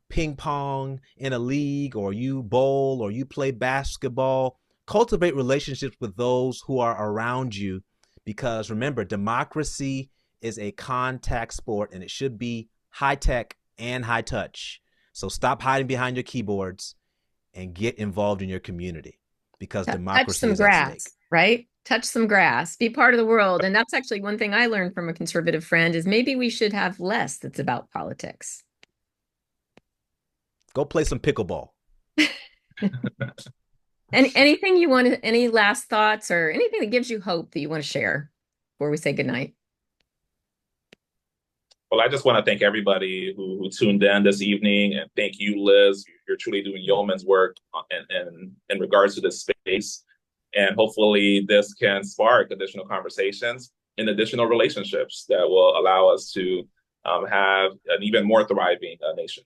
ping pong in a league, or you bowl, or you play basketball. Cultivate relationships with those who are around you, because remember, democracy is a contact sport and it should be high tech and high touch. So stop hiding behind your keyboards and get involved in your community because Touch democracy some is at stake. grass, right? Touch some grass, be part of the world. And that's actually one thing I learned from a conservative friend is maybe we should have less that's about politics. Go play some pickleball. Anything you want to, any last thoughts or anything that gives you hope that you want to share before we say goodnight? Well, I just want to thank everybody who tuned in this evening, and thank you, Liz. You're truly doing yeoman's work in regards to this space. And hopefully, this can spark additional conversations and additional relationships that will allow us to have an even more thriving nation.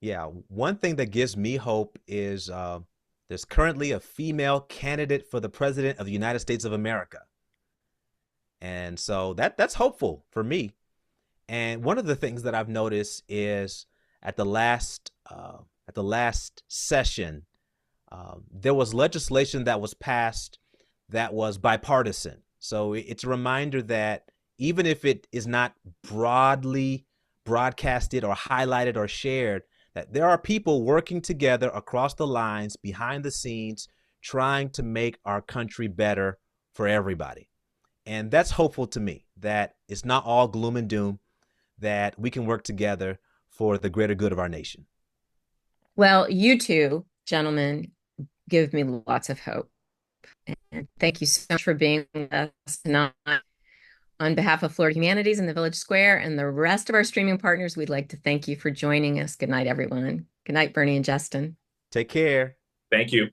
Yeah, one thing that gives me hope is there's currently a female candidate for the president of the United States of America. And so that's hopeful for me. And one of the things that I've noticed is at the last session, there was legislation that was passed that was bipartisan. So it's a reminder that even if it is not broadly broadcasted or highlighted or shared, that there are people working together across the lines behind the scenes trying to make our country better for everybody. And that's hopeful to me, that it's not all gloom and doom, that we can work together for the greater good of our nation. Well, you two gentlemen give me lots of hope. And thank you so much for being with us tonight. On behalf of Florida Humanities and the Village Square and the rest of our streaming partners, we'd like to thank you for joining us. Good night, everyone. Good night, Berny and Geston. Take care. Thank you.